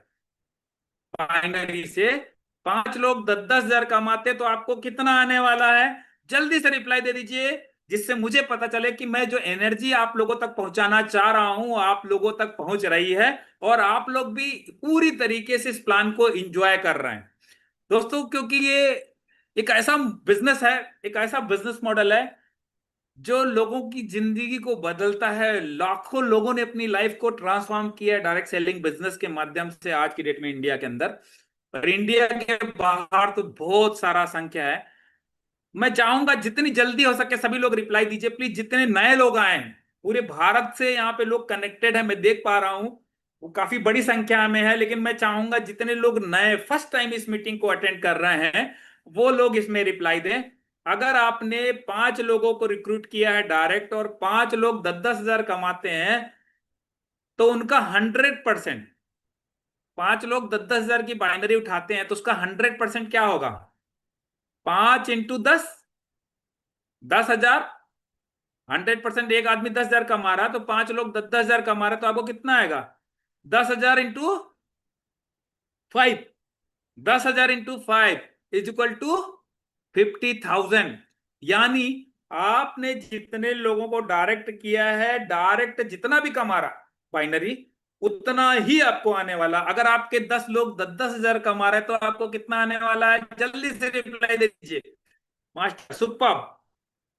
बाइनरी से, 5 लोग 10-10 हजार कमाते तो आपको कितना आने वाला है? जल्दी से रिप्लाई दे दीजिए, जिससे मुझे पता चले कि मैं जो एनर्जी आप लोगों तक पहुंचाना चाह रहा हूं आप लोगों तक पहुंच रही है, और आप लोग भी पूरी तरीके से इस प्लान को एंजॉय कर रहे हैं दोस्तों। क्योंकि ये एक ऐसा बिजनेस है, एक ऐसा बिजनेस मॉडल है जो लोगों की जिंदगी को बदलता है। लाखों लोगों ने अपनी लाइफ को ट्रांसफॉर्म किया है डायरेक्ट सेलिंग बिजनेस के माध्यम से आज की डेट में इंडिया के अंदर, और इंडिया के बाहर तो बहुत सारा संख्या है। मैं चाहूंगा जितनी जल्दी हो सके सभी लोग रिप्लाई दीजिए प्लीज, जितने नए लोग आए हैं पूरे भारत से यहाँ पे लोग कनेक्टेड है, मैं देख पा रहा हूँ वो काफी बड़ी संख्या में है, लेकिन मैं चाहूंगा जितने लोग नए फर्स्ट टाइम इस मीटिंग को अटेंड कर रहे हैं वो लोग इसमें रिप्लाई दें। अगर आपने 5 लोगों को रिक्रूट किया है डायरेक्ट, और 5 लोग 10-10 हजार कमाते हैं, तो उनका 100%, 5 लोग 10-10 हजार की बाइनरी उठाते हैं तो उसका 100% क्या होगा? 5 × 10, 10 हजार। 100%, एक आदमी 10 हजार कमा रहा तो 5 लोग 10-10 हजार कमा रहे तो आपको कितना आएगा? 10 हजार × 5, 10 हजार × 5 इज इक्वल टू 50,000। यानी आपने जितने लोगों को डायरेक्ट किया है, डायरेक्ट जितना भी कमा रहा बाइनरी उतना ही आपको आने वाला। अगर आपके 10 लोग 10-10 हजार कमा रहे तो आपको कितना आने वाला है? जल्दी से रिप्लाई दे दीजिए। मास्टर सुपर,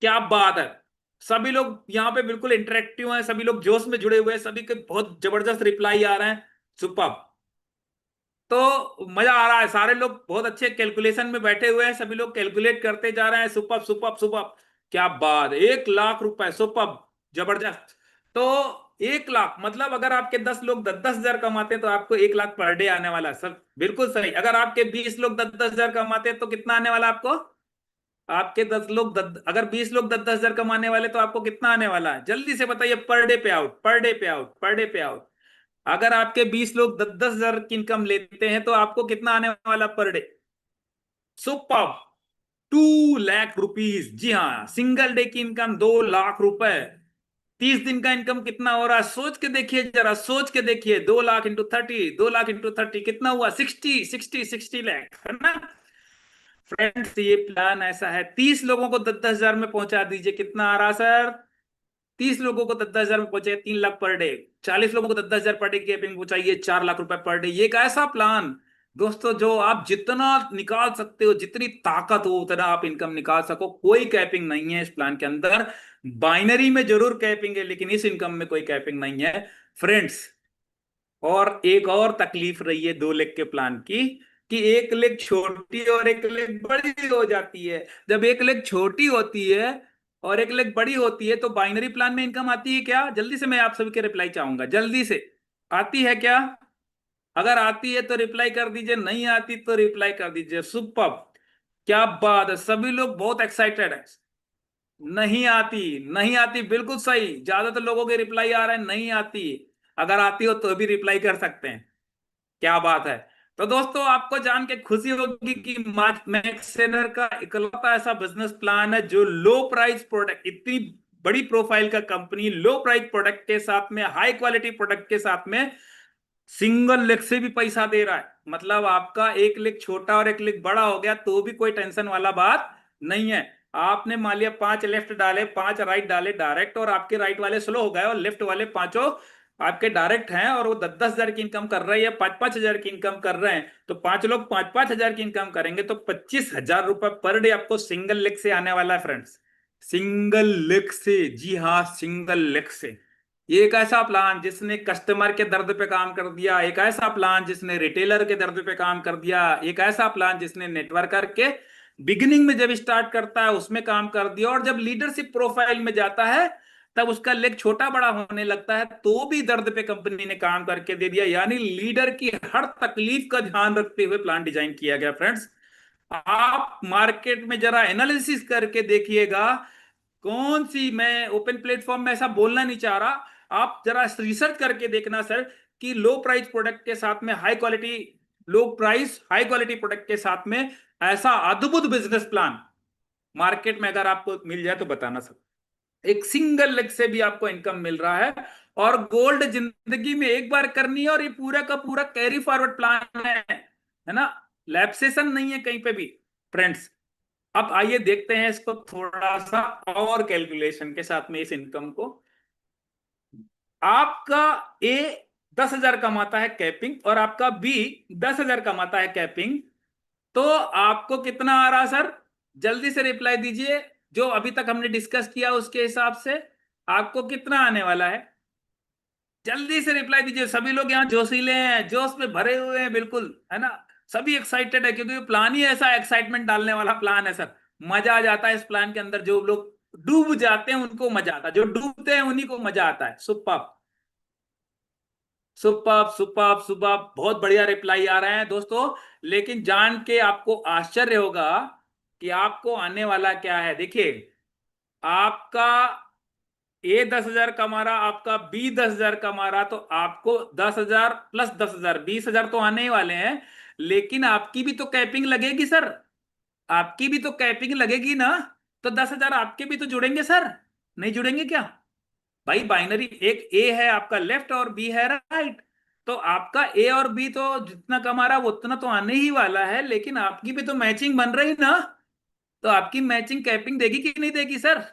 क्या बात है। सभी लोग यहाँ पे बिल्कुल इंटरेक्टिव हैं, सभी लोग जोश में जुड़े हुए हैं, सभी के बहुत जबरदस्त रिप्लाई आ रहे हैं। सुपर, तो मजा आ रहा है, सारे लोग बहुत अच्छे कैलकुलेशन में बैठे हुए हैं, सभी लोग कैलकुलेट करते जा रहे हैं। सुपर सुपर सुपर, क्या बात, 1 लाख रुपए, सुपर, जबरदस्त। तो 1 लाख मतलब अगर आपके 10 लोग 10-10 हजार कमाते हैं तो आपको 1 लाख पर डे आने वाला है सर, बिल्कुल सही। अगर आपके 20 लोग 10-10 हजार कमाते हैं तो कितना आने वाला आपको? आपके 10 लोग अगर 20 लोग 10-10 हजार कमाने वाले तो आपको कितना आने वाला है? जल्दी से बताइए। पर डे पे आउट, पर डे पे आउट, पर डे पे आउट। अगर आपके 20 लोग 10-10 हजार की इनकम लेते हैं तो आपको कितना आने वाला per day? Super, 2 lakh rupees. जी हाँ, सिंगल डे की इनकम 2 लाख रुपए। 30 दिन का इनकम कितना हो रहा है? सोच के देखिए, जरा सोच के देखिए। 2 लाख × 30, 2 लाख × 30 कितना हुआ? 60 है ना फ्रेंड्स? ये प्लान ऐसा है, 30 लोगों को 10-10 हजार में पहुंचा दीजिए। कितना आ रहा सर? 30 लोगों को 10-10 हजार में पहुंचे 3 लाख पर डे। 40 लोगों को 10-10 हजार पर डे की कैपिंग पहुंचाइए 4 लाख रुपए पर डे। ये एक ऐसा प्लान दोस्तों जो आप जितना निकाल सकते हो, जितनी ताकत हो उतना आप इनकम निकाल सको। कोई कैपिंग नहीं है इस प्लान के अंदर। बाइनरी में जरूर कैपिंग है लेकिन इस इनकम में कोई कैपिंग नहीं है फ्रेंड्स। और एक और तकलीफ रही है 2 लेग के प्लान की, कि एक लेग छोटी और एक लेग बड़ी हो जाती है। जब एक लेग छोटी होती है और एक लेग बड़ी होती है तो बाइनरी प्लान में इनकम आती है क्या? जल्दी से मैं आप सभी के रिप्लाई चाहूंगा, जल्दी से। आती है क्या? अगर आती है तो रिप्लाई कर दीजिए, नहीं आती तो रिप्लाई कर दीजिए। सुपर, क्या बात है, सभी लोग बहुत एक्साइटेड है। नहीं आती, नहीं आती, बिल्कुल सही। ज्यादातर लोगों के रिप्लाई आ रहे हैं नहीं आती। अगर आती हो तो भी रिप्लाई कर सकते हैं। क्या बात है। तो दोस्तों आपको जान के खुशी होगी कि मैक्सेनर का इकलौता ऐसा बिजनेस प्लान है जो लो प्राइस प्रोडक्ट, इतनी बड़ी प्रोफाइल का कंपनी लो प्राइस प्रोडक्ट के साथ में, हाई क्वालिटी प्रोडक्ट के साथ में सिंगल लेग से भी पैसा दे रहा है। मतलब आपका एक लेग छोटा और एक लेग बड़ा हो गया तो भी कोई टेंशन वाला बात नहीं है। आपने मान लिया 5 लेफ्ट डाले 5 राइट डाले डायरेक्ट, और आपके राइट वाले स्लो हो गए और लेफ्ट वाले पांचों आपके डायरेक्ट हैं, और वो 10-10 हजार की इनकम कर रहे हैं, 5-5 हजार की इनकम कर रहे हैं, तो 5 लोग 5-5 हजार की इनकम करेंगे तो 25 हजार रुपए पर डे आपको सिंगल लेग से आने वाला है फ्रेंड्स। सिंगल लेग से, जी हाँ सिंगल लेग से। ये एक ऐसा प्लान जिसने कस्टमर के दर्द पे काम कर दिया, एक ऐसा प्लान जिसने रिटेलर के दर्द पे काम कर दिया, एक ऐसा प्लान जिसने नेटवर्कर के बिगिनिंग में जब स्टार्ट करता है उसमें काम कर दिया, और जब लीडरशिप प्रोफाइल में जाता है तब उसका लेग छोटा बड़ा होने लगता है तो भी दर्द पे कंपनी ने काम करके दे दिया। यानी लीडर की हर तकलीफ का ध्यान रखते हुए प्लान डिजाइन किया गया फ्रेंड्स। आप मार्केट में जरा एनालिसिस करके देखिएगा, कौन सी, मैं ओपन प्लेटफॉर्म में ऐसा बोलना नहीं चाह रहा, आप जरा रिसर्च करके देखना सर कि लो प्राइस प्रोडक्ट के साथ में हाई क्वालिटी, लो प्राइस हाई क्वालिटी प्रोडक्ट के साथ में ऐसा अद्भुत बिजनेस प्लान मार्केट में अगर आपको मिल जाए तो बताना सर। एक सिंगल लेग से भी आपको इनकम मिल रहा है, और गोल्ड जिंदगी में एक बार करनी है, और ये पूरा का पूरा कैरी फॉरवर्ड प्लान है ना, लैप्सेशन नहीं है कहीं पे भी फ्रेंड्स। अब आइए देखते हैं इसको थोड़ा सा और कैलकुलेशन के साथ में इस इनकम को। आपका ए 10 हजार कमाता है कैपिंग, और आपका बी 10 हजार कमाता है कैपिंग, तो आपको कितना आ रहा सर? जल्दी से रिप्लाई दीजिए, जो अभी तक हमने डिस्कस किया उसके हिसाब से आपको कितना आने वाला है? जल्दी से रिप्लाई दीजिए। सभी लोग यहाँ जोशीले हैं, जोश में भरे हुए हैं बिल्कुल, है ना, सभी एक्साइटेड है क्योंकि प्लान ही ऐसा एक्साइटमेंट डालने वाला प्लान है सर। मजा आ जाता है इस प्लान के अंदर, जो लोग डूब जाते हैं उनको मजा आता है, जो डूबते हैं उन्हीं को मजा आता है। सुपर सुपर सुपर सुपर, बहुत बढ़िया रिप्लाई आ रहे हैं दोस्तों। लेकिन जान के आपको आश्चर्य होगा कि आपको आने वाला क्या है। देखिए, आपका ए 10 हजार कमा रहा, आपका बी 10 हजार कमा रहा, तो आपको 10 हजार प्लस 10 हजार 20 हजार तो आने ही वाले हैं। लेकिन आपकी भी तो कैपिंग लगेगी सर, आपकी भी तो कैपिंग लगेगी ना, तो 10 हजार आपके भी तो जुड़ेंगे सर, नहीं जुड़ेंगे क्या? भाई बाइनरी, एक ए है आपका लेफ्ट और बी है राइट, तो आपका ए और बी तो जितना कमा रहा है वो उतना तो आने ही वाला है, लेकिन आपकी भी तो मैचिंग बन रही ना, तो आपकी मैचिंग कैपिंग देगी कि नहीं देगी सर?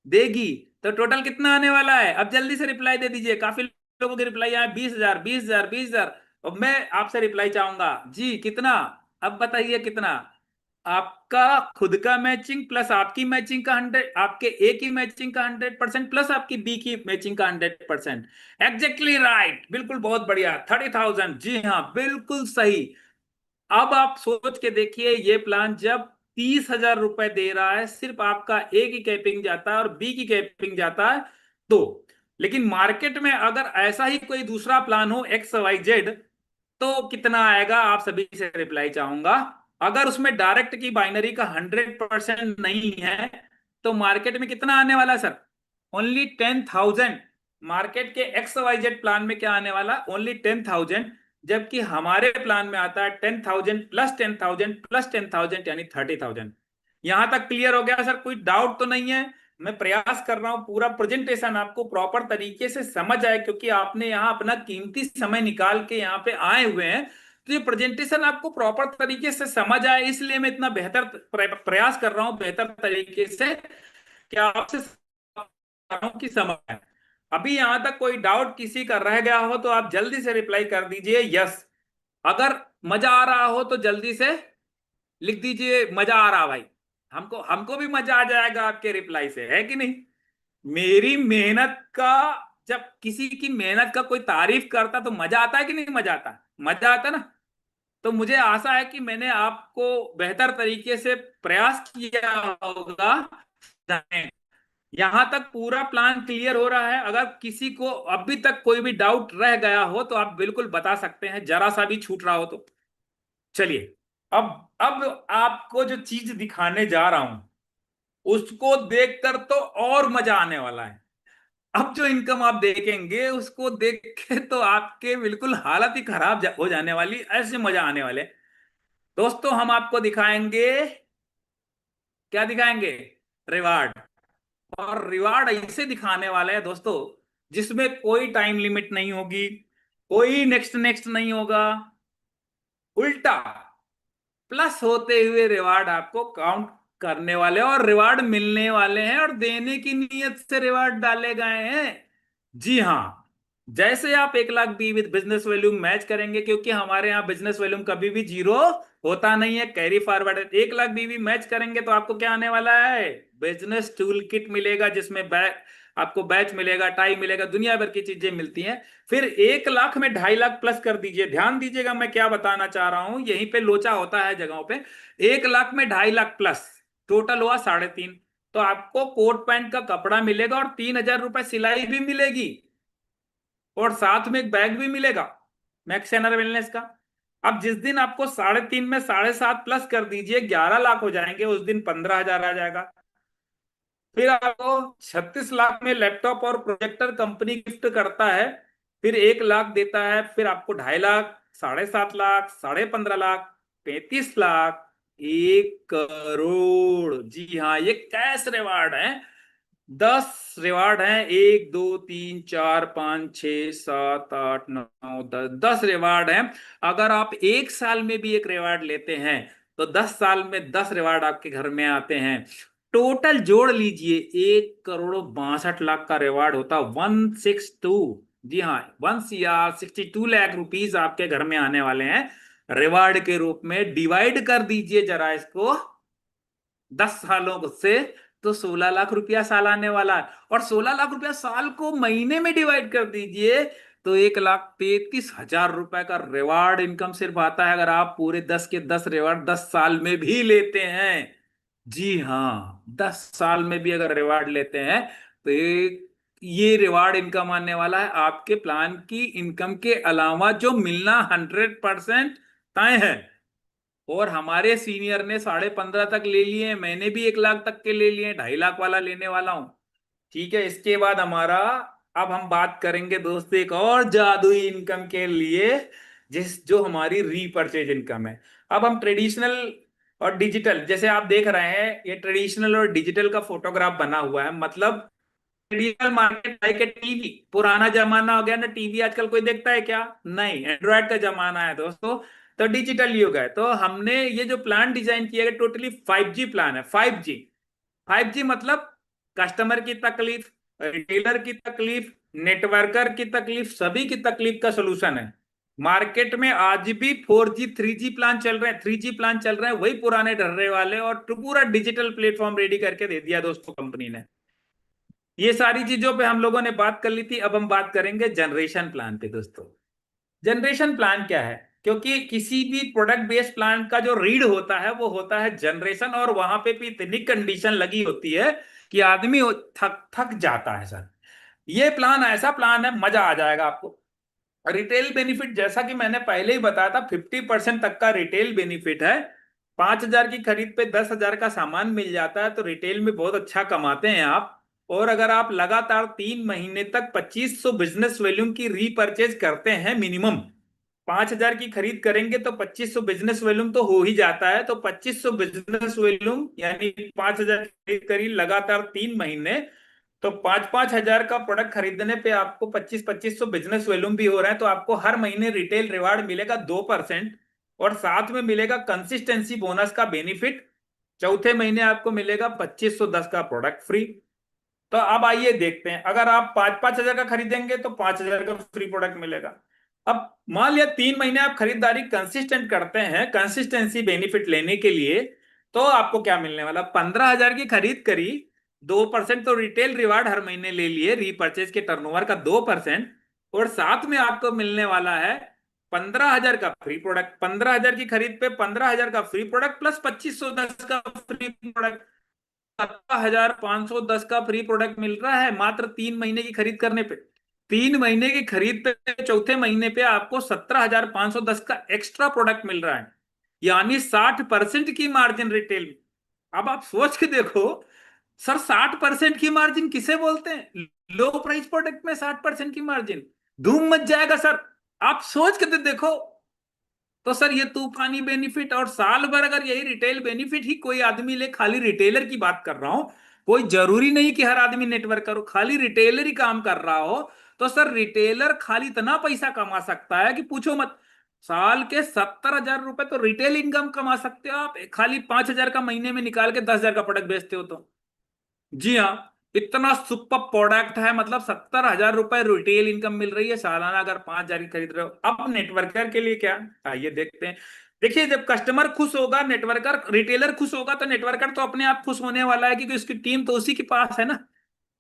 देगी। तो टोटल कितना आने वाला है? अब जल्दी से रिप्लाई दे दीजिए, काफी लोगों के रिप्लाई आए 20 हजार 20 हजार 20 हजार। अब मैं आपसे रिप्लाई चाहूंगा जी, कितना? अब बताइए कितना? आपका खुद का मैचिंग प्लस आपकी मैचिंग का 100, आपके ए की मैचिंग का 100% प्लस आपकी बी की मैचिंग का 100%। एग्जैक्टली राइट, बिल्कुल, बहुत बढ़िया, 30,000, जी हाँ बिल्कुल सही। अब आप सोच के देखिए, ये प्लान जब 30 हजार रुपए दे रहा है, सिर्फ आपका ए की कैपिंग जाता है और बी की कैपिंग जाता है तो, लेकिन मार्केट में अगर ऐसा ही कोई दूसरा प्लान हो XYZ, तो कितना आएगा? आप सभी से रिप्लाई चाहूंगा। अगर उसमें डायरेक्ट की बाइनरी का 100% नहीं है तो मार्केट में कितना आने वाला सर? ओनली 10,000। मार्केट के XYZ प्लान में क्या आने वाला? ओनली 10,000, जबकि हमारे प्लान में आता है 10,000 प्लस 10,000 प्लस 10,000 यानी 30,000। यहां तक क्लियर हो गया सर? कोई डाउट तो नहीं है? मैं प्रयास कर रहा हूं पूरा प्रेजेंटेशन आपको प्रॉपर तरीके से समझ आए, क्योंकि आपने यहाँ अपना कीमती समय निकाल के यहाँ पे आए हुए हैं, तो ये प्रेजेंटेशन आपको प्रॉपर तरीके से समझ आए, इसलिए मैं इतना बेहतर प्रयास कर रहा हूं बेहतर तरीके से कि आपसे कि समझ आए। अभी यहां तक कोई डाउट किसी का रह गया हो तो आप जल्दी से रिप्लाई कर दीजिए यस। अगर मजा आ रहा हो तो जल्दी से लिख दीजिए मजा आ रहा भाई, हमको हमको भी मजा आ जाएगा आपके रिप्लाई से, है कि नहीं? मेरी मेहनत का, जब किसी की मेहनत का कोई तारीफ करता तो मजा आता है कि नहीं? मजा आता, मजा आता ना। तो मुझे आशा है कि मैंने आपको बेहतर तरीके से प्रयास किया होगा। यहां तक पूरा प्लान क्लियर हो रहा है? अगर किसी को अभी तक कोई भी डाउट रह गया हो तो आप बिल्कुल बता सकते हैं, जरा सा भी छूट रहा हो तो। चलिए, अब आपको जो चीज दिखाने जा रहा हूं उसको देखकर तो और मजा आने वाला है। अब जो इनकम आप देखेंगे उसको देख के तो आपके बिल्कुल हालत ही खराब हो जाने वाली, ऐसे मजा आने वाले। दोस्तों हम आपको दिखाएंगे, क्या दिखाएंगे? रिवार्ड। और रिवार्ड ऐसे दिखाने वाले हैं दोस्तों जिसमें कोई टाइम लिमिट नहीं होगी, कोई नेक्स्ट नेक्स्ट नहीं होगा, उल्टा प्लस होते हुए रिवार्ड आपको काउंट करने वाले हैं, और रिवार्ड मिलने वाले हैं, और देने की नीयत से रिवार्ड डाले गए हैं। जी हाँ, जैसे आप 1 lakh be with business volume match करेंगे, क्योंकि हमारे यहाँ बिजनेस वैल्यूम कभी भी जीरो होता नहीं है, कैरी फॉरवर्ड। 1 लाख बीवी मैच करेंगे तो आपको क्या आने वाला है? बिजनेस टूल किट मिलेगा, जिसमें आपको बैच मिलेगा, टाई मिलेगा, दुनिया भर की चीजें मिलती हैं। फिर 1 लाख में 2.5 लाख प्लस कर दीजिए। ध्यान दीजिएगा मैं क्या बताना चाह रहा हूं, यहीं पे लोचा होता है जगहों पे। 1 लाख में 2.5 लाख प्लस, टोटल हुआ 3.5। तो आपको कोट पैंट का कपड़ा मिलेगा और 3,000 रुपए सिलाई भी मिलेगी, और साथ में एक बैग भी मिलेगा मैक्स एनर वेलनेस का। अब जिस दिन आपको 3.5 में 7.5 प्लस कर दीजिए, 11 लाख हो जाएंगे, उस दिन 15,000 आ जाएगा। फिर आपको 36 लाख में लैपटॉप और प्रोजेक्टर कंपनी गिफ्ट करता है, फिर 1 लाख देता है, फिर आपको 2.5 लाख, 7.5 लाख, 15.5 लाख, 35 लाख, 1 करोड़। जी हाँ, ये कैश रिवार्ड है। 10 रिवार्ड हैं, 1 2 3 4 5 6 7 8 9 10, 10 रिवार्ड हैं। अगर आप 1 साल में भी एक रिवार्ड लेते हैं तो 10 साल में 10 रिवार्ड आपके घर में आते हैं। टोटल जोड़ लीजिए, 1 करोड़ 62 लाख का रिवार्ड होता, 162। जी हाँ, 1 CR 62 लाख रुपीज आपके घर में आने वाले हैं रिवार्ड के रूप में। डिवाइड कर दीजिए जरा इसको 10 सालों से, तो 16 लाख रुपया साल आने वाला है। और 16 लाख रुपया साल को महीने में डिवाइड कर दीजिए, तो 1,33,000 रुपए का रिवार्ड इनकम सिर्फ आता है अगर आप पूरे 10 के 10 रिवार्ड 10 साल में भी लेते हैं। जी हाँ, 10 साल में भी अगर रिवार्ड लेते हैं तो ये रिवार्ड इनकम आने वाला है आपके प्लान की इनकम के अलावा, जो मिलना 100% तय है। और हमारे सीनियर ने 15.5 तक ले लिए, मैंने भी 1 लाख तक के ले लिए, 2.5 लाख वाला लेने वाला हूं। ठीक है, इसके बाद हमारा, अब हम बात करेंगे दोस्तों एक और जादुई इनकम के लिए, जो हमारी रीपर्चेज इनकम है। अब हम ट्रेडिशनल और डिजिटल, जैसे आप देख रहे हैं ये ट्रेडिशनल और डिजिटल का फोटोग्राफ बना हुआ है, मतलब ट्रेडिशनल मार्केट लाइक टीवी, पुराना जमाना हो गया ना, टीवी आजकल कोई देखता है क्या? नहीं, एंड्रॉयड का जमाना है दोस्तों। तो डिजिटल युग है, तो हमने ये जो प्लान डिजाइन किया है टोटली 5G प्लान है। 5G, 5G मतलब कस्टमर की तकलीफ, रिटेलर की तकलीफ, नेटवर्कर की तकलीफ, सभी की तकलीफ का सोल्यूशन है। मार्केट में आज भी 4G 3G प्लान चल रहे हैं, 3G प्लान चल रहे हैं, वही पुराने ढर्रे वाले, और पूरा डिजिटल प्लेटफॉर्म रेडी करके दे दिया दोस्तों कंपनी ने। ये सारी चीजों पे हम लोगों ने बात कर ली थी, अब हम बात करेंगे जनरेशन प्लान पे दोस्तों। जनरेशन प्लान क्या है? क्योंकि किसी भी प्रोडक्ट बेस्ड प्लान का जो रीड होता है वो होता है जनरेशन, और वहां पे भी इतनी कंडीशन लगी होती है कि आदमी थक थक जाता है सर। ये प्लान ऐसा प्लान है, मजा आ जाएगा आपको। रिटेल बेनिफिट जैसा कि मैंने पहले ही बताया था, 50% तक का रिटेल बेनिफिट है। 5,000 की खरीद पे 10,000 का सामान मिल जाता है, तो रिटेल में बहुत अच्छा कमाते हैं आप। और अगर आप लगातार 3 महीने तक 2500 बिजनेस वॉल्यूम की रीपर्चेज करते हैं मिनिमम, 5,000 की खरीद करेंगे तो 2500 बिजनेस वॉल्यूम तो हो ही जाता है। तो 2500 बिजनेस वॉल्यूम यानी 5,000 की खरीद करी लगातार 3 महीने, तो 5,500 का प्रोडक्ट खरीदने पे आपको 25,2500 बिजनेस वॉल्यूम भी हो रहा है। तो आपको हर महीने रिटेल रिवार्ड मिलेगा 2%, और साथ में मिलेगा कंसिस्टेंसी बोनस का बेनिफिट। चौथे महीने आपको मिलेगा 2,510 का प्रोडक्ट फ्री। तो अब आइए देखते हैं, अगर आप 5,500 का खरीदेंगे तो 5,000 का फ्री प्रोडक्ट मिलेगा। अब मान लिया 3 महीने आप खरीदारी कंसिस्टेंट करते हैं कंसिस्टेंसी बेनिफिट लेने के लिए, तो आपको क्या मिलने वाला? 15,000 की खरीद करी, 2% तो रिटेल रिवार्ड हर महीने ले लिए, रीपर्चेज के टर्नओवर का 2%, और साथ में आपको मिलने वाला है 15,000 का फ्री प्रोडक्ट। 15,000 की खरीद पे 15,000 का फ्री प्रोडक्ट प्लस 2,510 का फ्री प्रोडक्ट, 17,510 का फ्री प्रोडक्ट मिल रहा है मात्र 3 महीने की खरीद करने पे। 3 महीने की खरीद पे चौथे महीने पे आपको 17,510 का एक्स्ट्रा प्रोडक्ट मिल रहा है, यानी 60% की मार्जिन रिटेल में। अब आप सोच के देखो सर, 60% की मार्जिन किसे बोलते हैं? लो प्राइस प्रोडक्ट में 60% की मार्जिन, धूम मच जाएगा सर। आप सोच के तो देखो। तो सर ये तूफानी बेनिफिट, और साल भर अगर यही रिटेल बेनिफिट ही कोई आदमी ले, खाली रिटेलर की बात कर रहा हूं, कोई जरूरी नहीं कि हर आदमी नेटवर्क करो, खाली रिटेलर ही काम कर रहा हो, तो सर रिटेलर खाली इतना पैसा कमा सकता है कि पूछो मत। साल के 70,000 रुपए तो रिटेल इनकम कमा सकते हो आप, खाली 5,000 का महीने में निकाल के 10,000 का प्रोडक्ट बेचते हो तो। जी हाँ, इतना सुपर प्रोडक्ट है, मतलब 70,000 रुपए रिटेल इनकम मिल रही है सालाना अगर 5,000 की खरीद रहे हो। अब नेटवर्कर के लिए क्या, आइए देखते हैं। देखिए, जब कस्टमर खुश होगा, नेटवर्कर रिटेलर खुश होगा, तो नेटवर्कर तो अपने आप खुश होने वाला है, क्योंकि उसकी टीम तो उसी के पास है ना।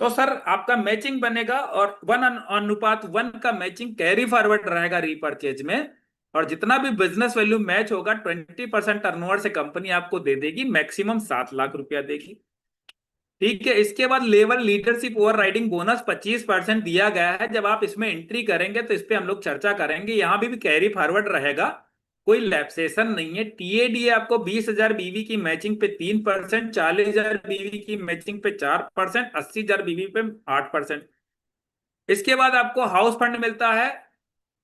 तो सर आपका मैचिंग बनेगा, और 1:1 का मैचिंग कैरी फॉरवर्ड रहेगा रीपरचेज में। और जितना भी बिजनेस वैल्यू मैच होगा, 20% टर्नओवर से कंपनी आपको दे देगी, मैक्सिमम 7 लाख रुपया देगी। ठीक है, इसके बाद level leadership over riding bonus 25% दिया गया है। जब आप इसमें एंट्री करेंगे तो इस पे हम लोग चर्चा करेंगे। यहां भी कैरी फॉरवर्ड रहेगा, कोई लैप्सेशन नहीं है। टीएडी आपको 20,000 बीवी की मैचिंग पे 3%, 40,000 बीवी की मैचिंग पे 4%, 80,000 बीवी पे 8%। इसके बाद आपको हाउस फंड मिलता है।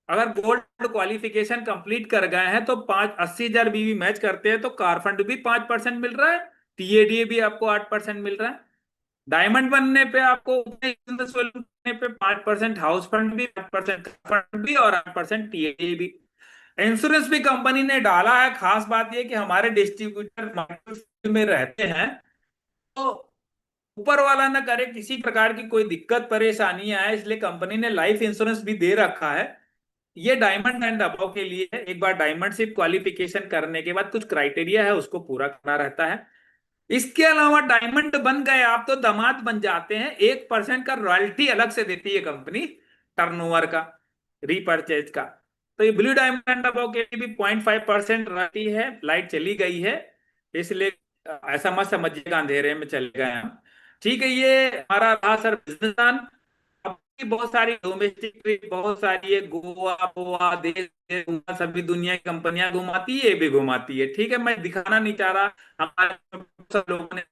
अगर गोल्ड क्वालिफिकेशन कंप्लीट कर गए हैं तो 80,000 बीवी मैच करते हैं तो कार फंड भी 5% मिल रहा है, टीएडीए भी आपको 8% मिल रहा है। डायमंड बनने पे आपको बनने पे 5% हाउस फंड भी, 5% फंड भी, और 8% टीए भी। इंश्योरेंस भी कंपनी ने डाला है। खास बात यह कि हमारे डिस्ट्रीब्यूटर मार्केट में रहते हैं, तो ऊपर वाला ना करे किसी प्रकार की कोई दिक्कत परेशानी आए, इसलिए कंपनी ने लाइफ इंश्योरेंस भी दे रखा है। ये डायमंड एंड अबव के लिए है। एक बार डायमंडशिप क्वालिफिकेशन करने के बाद कुछ क्राइटेरिया है, उसको पूरा करना रहता है। इसके अलावा डायमंड बन गए आप तो दामाद बन जाते हैं, 1% का रॉयल्टी अलग से देती है कंपनी, टर्नओवर का, रीपरचेज का। तो ये ब्लू डायमंड अबव के लिए भी 0.5% रॉयल्टी है। लाइट चली गई है, इसलिए ऐसा मत समझिएगा अंधेरे में चले गए हम। ठीक है, ये हमारा रहा सर बिजनेस प्लान। बहुत सारी डोमेस्टिक ट्रिप, बहुत सारी है, गोवा गोवा देश देश घुमा, सभी दुनिया की कंपनियां घुमाती है, ये भी घुमाती है। ठीक है, मैं दिखाना नहीं चाह रहा। हमारे सब लोगों ने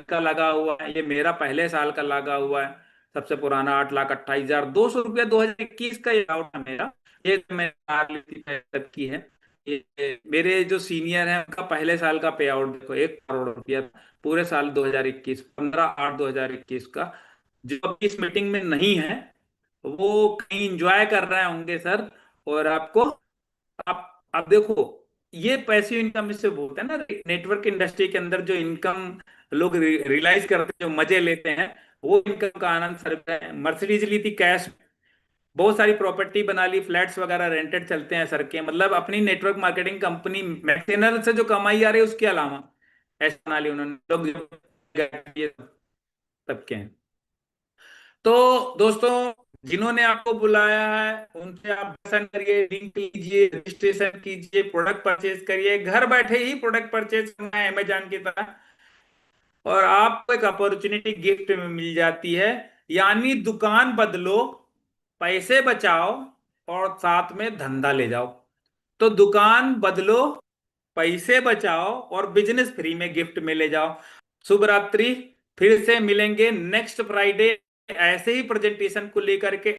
का लगा हुआ है, ये मेरा पहले साल का लगा हुआ है, सबसे पुराना 8,28,200 रुपया 2021 का ये आउट है मेरा। ये मैंने कार ली थी, की है। ये मेरे जो सीनियर हैं उनका पहले साल का पे आउट देखो, 1 करोड़ रुपया पूरे साल 2021, 15/8/2021 का। जो अभी इस मीटिंग में नहीं है वो कहीं एंजॉय कर रहे होंगे सर। और आपको, आप देखो, ये पैसिव इनकम इससे बोलते हैं ना, नेटवर्क इंडस्ट्री के अंदर जो इनकम लोग रियलाइज करते हैं, जो मजे लेते हैं, वो इनकम का आनंद सर। मर्सिडीज ली थी कैश, बहुत सारी प्रॉपर्टी बना ली, फ्लैट्स वगैरह रेंटेड चलते हैं सर के, मतलब अपनी नेटवर्क मार्केटिंग कंपनी मैक्सिनल से जो कमाई आ रही है उसके अलावा ऐसा बना ली उन्होंने लोग, सबके हैं। तो दोस्तों, जिन्होंने आपको बुलाया है उनसे आप दर्शन करिए, लिंक लीजिए, रजिस्ट्रेशन कीजिए, प्रोडक्ट परचेज करिए। घर बैठे ही प्रोडक्ट परचेज करना है अमेजॉन की तरह, और आपको एक अपॉर्चुनिटी गिफ्ट में मिल जाती है। यानी दुकान बदलो, पैसे बचाओ, और साथ में धंधा ले जाओ। तो दुकान बदलो, पैसे बचाओ, और बिजनेस फ्री में गिफ्ट में ले जाओ। शुभ रात्रि। फिर से मिलेंगे नेक्स्ट फ्राइडे ऐसे ही प्रेजेंटेशन को लेकर के।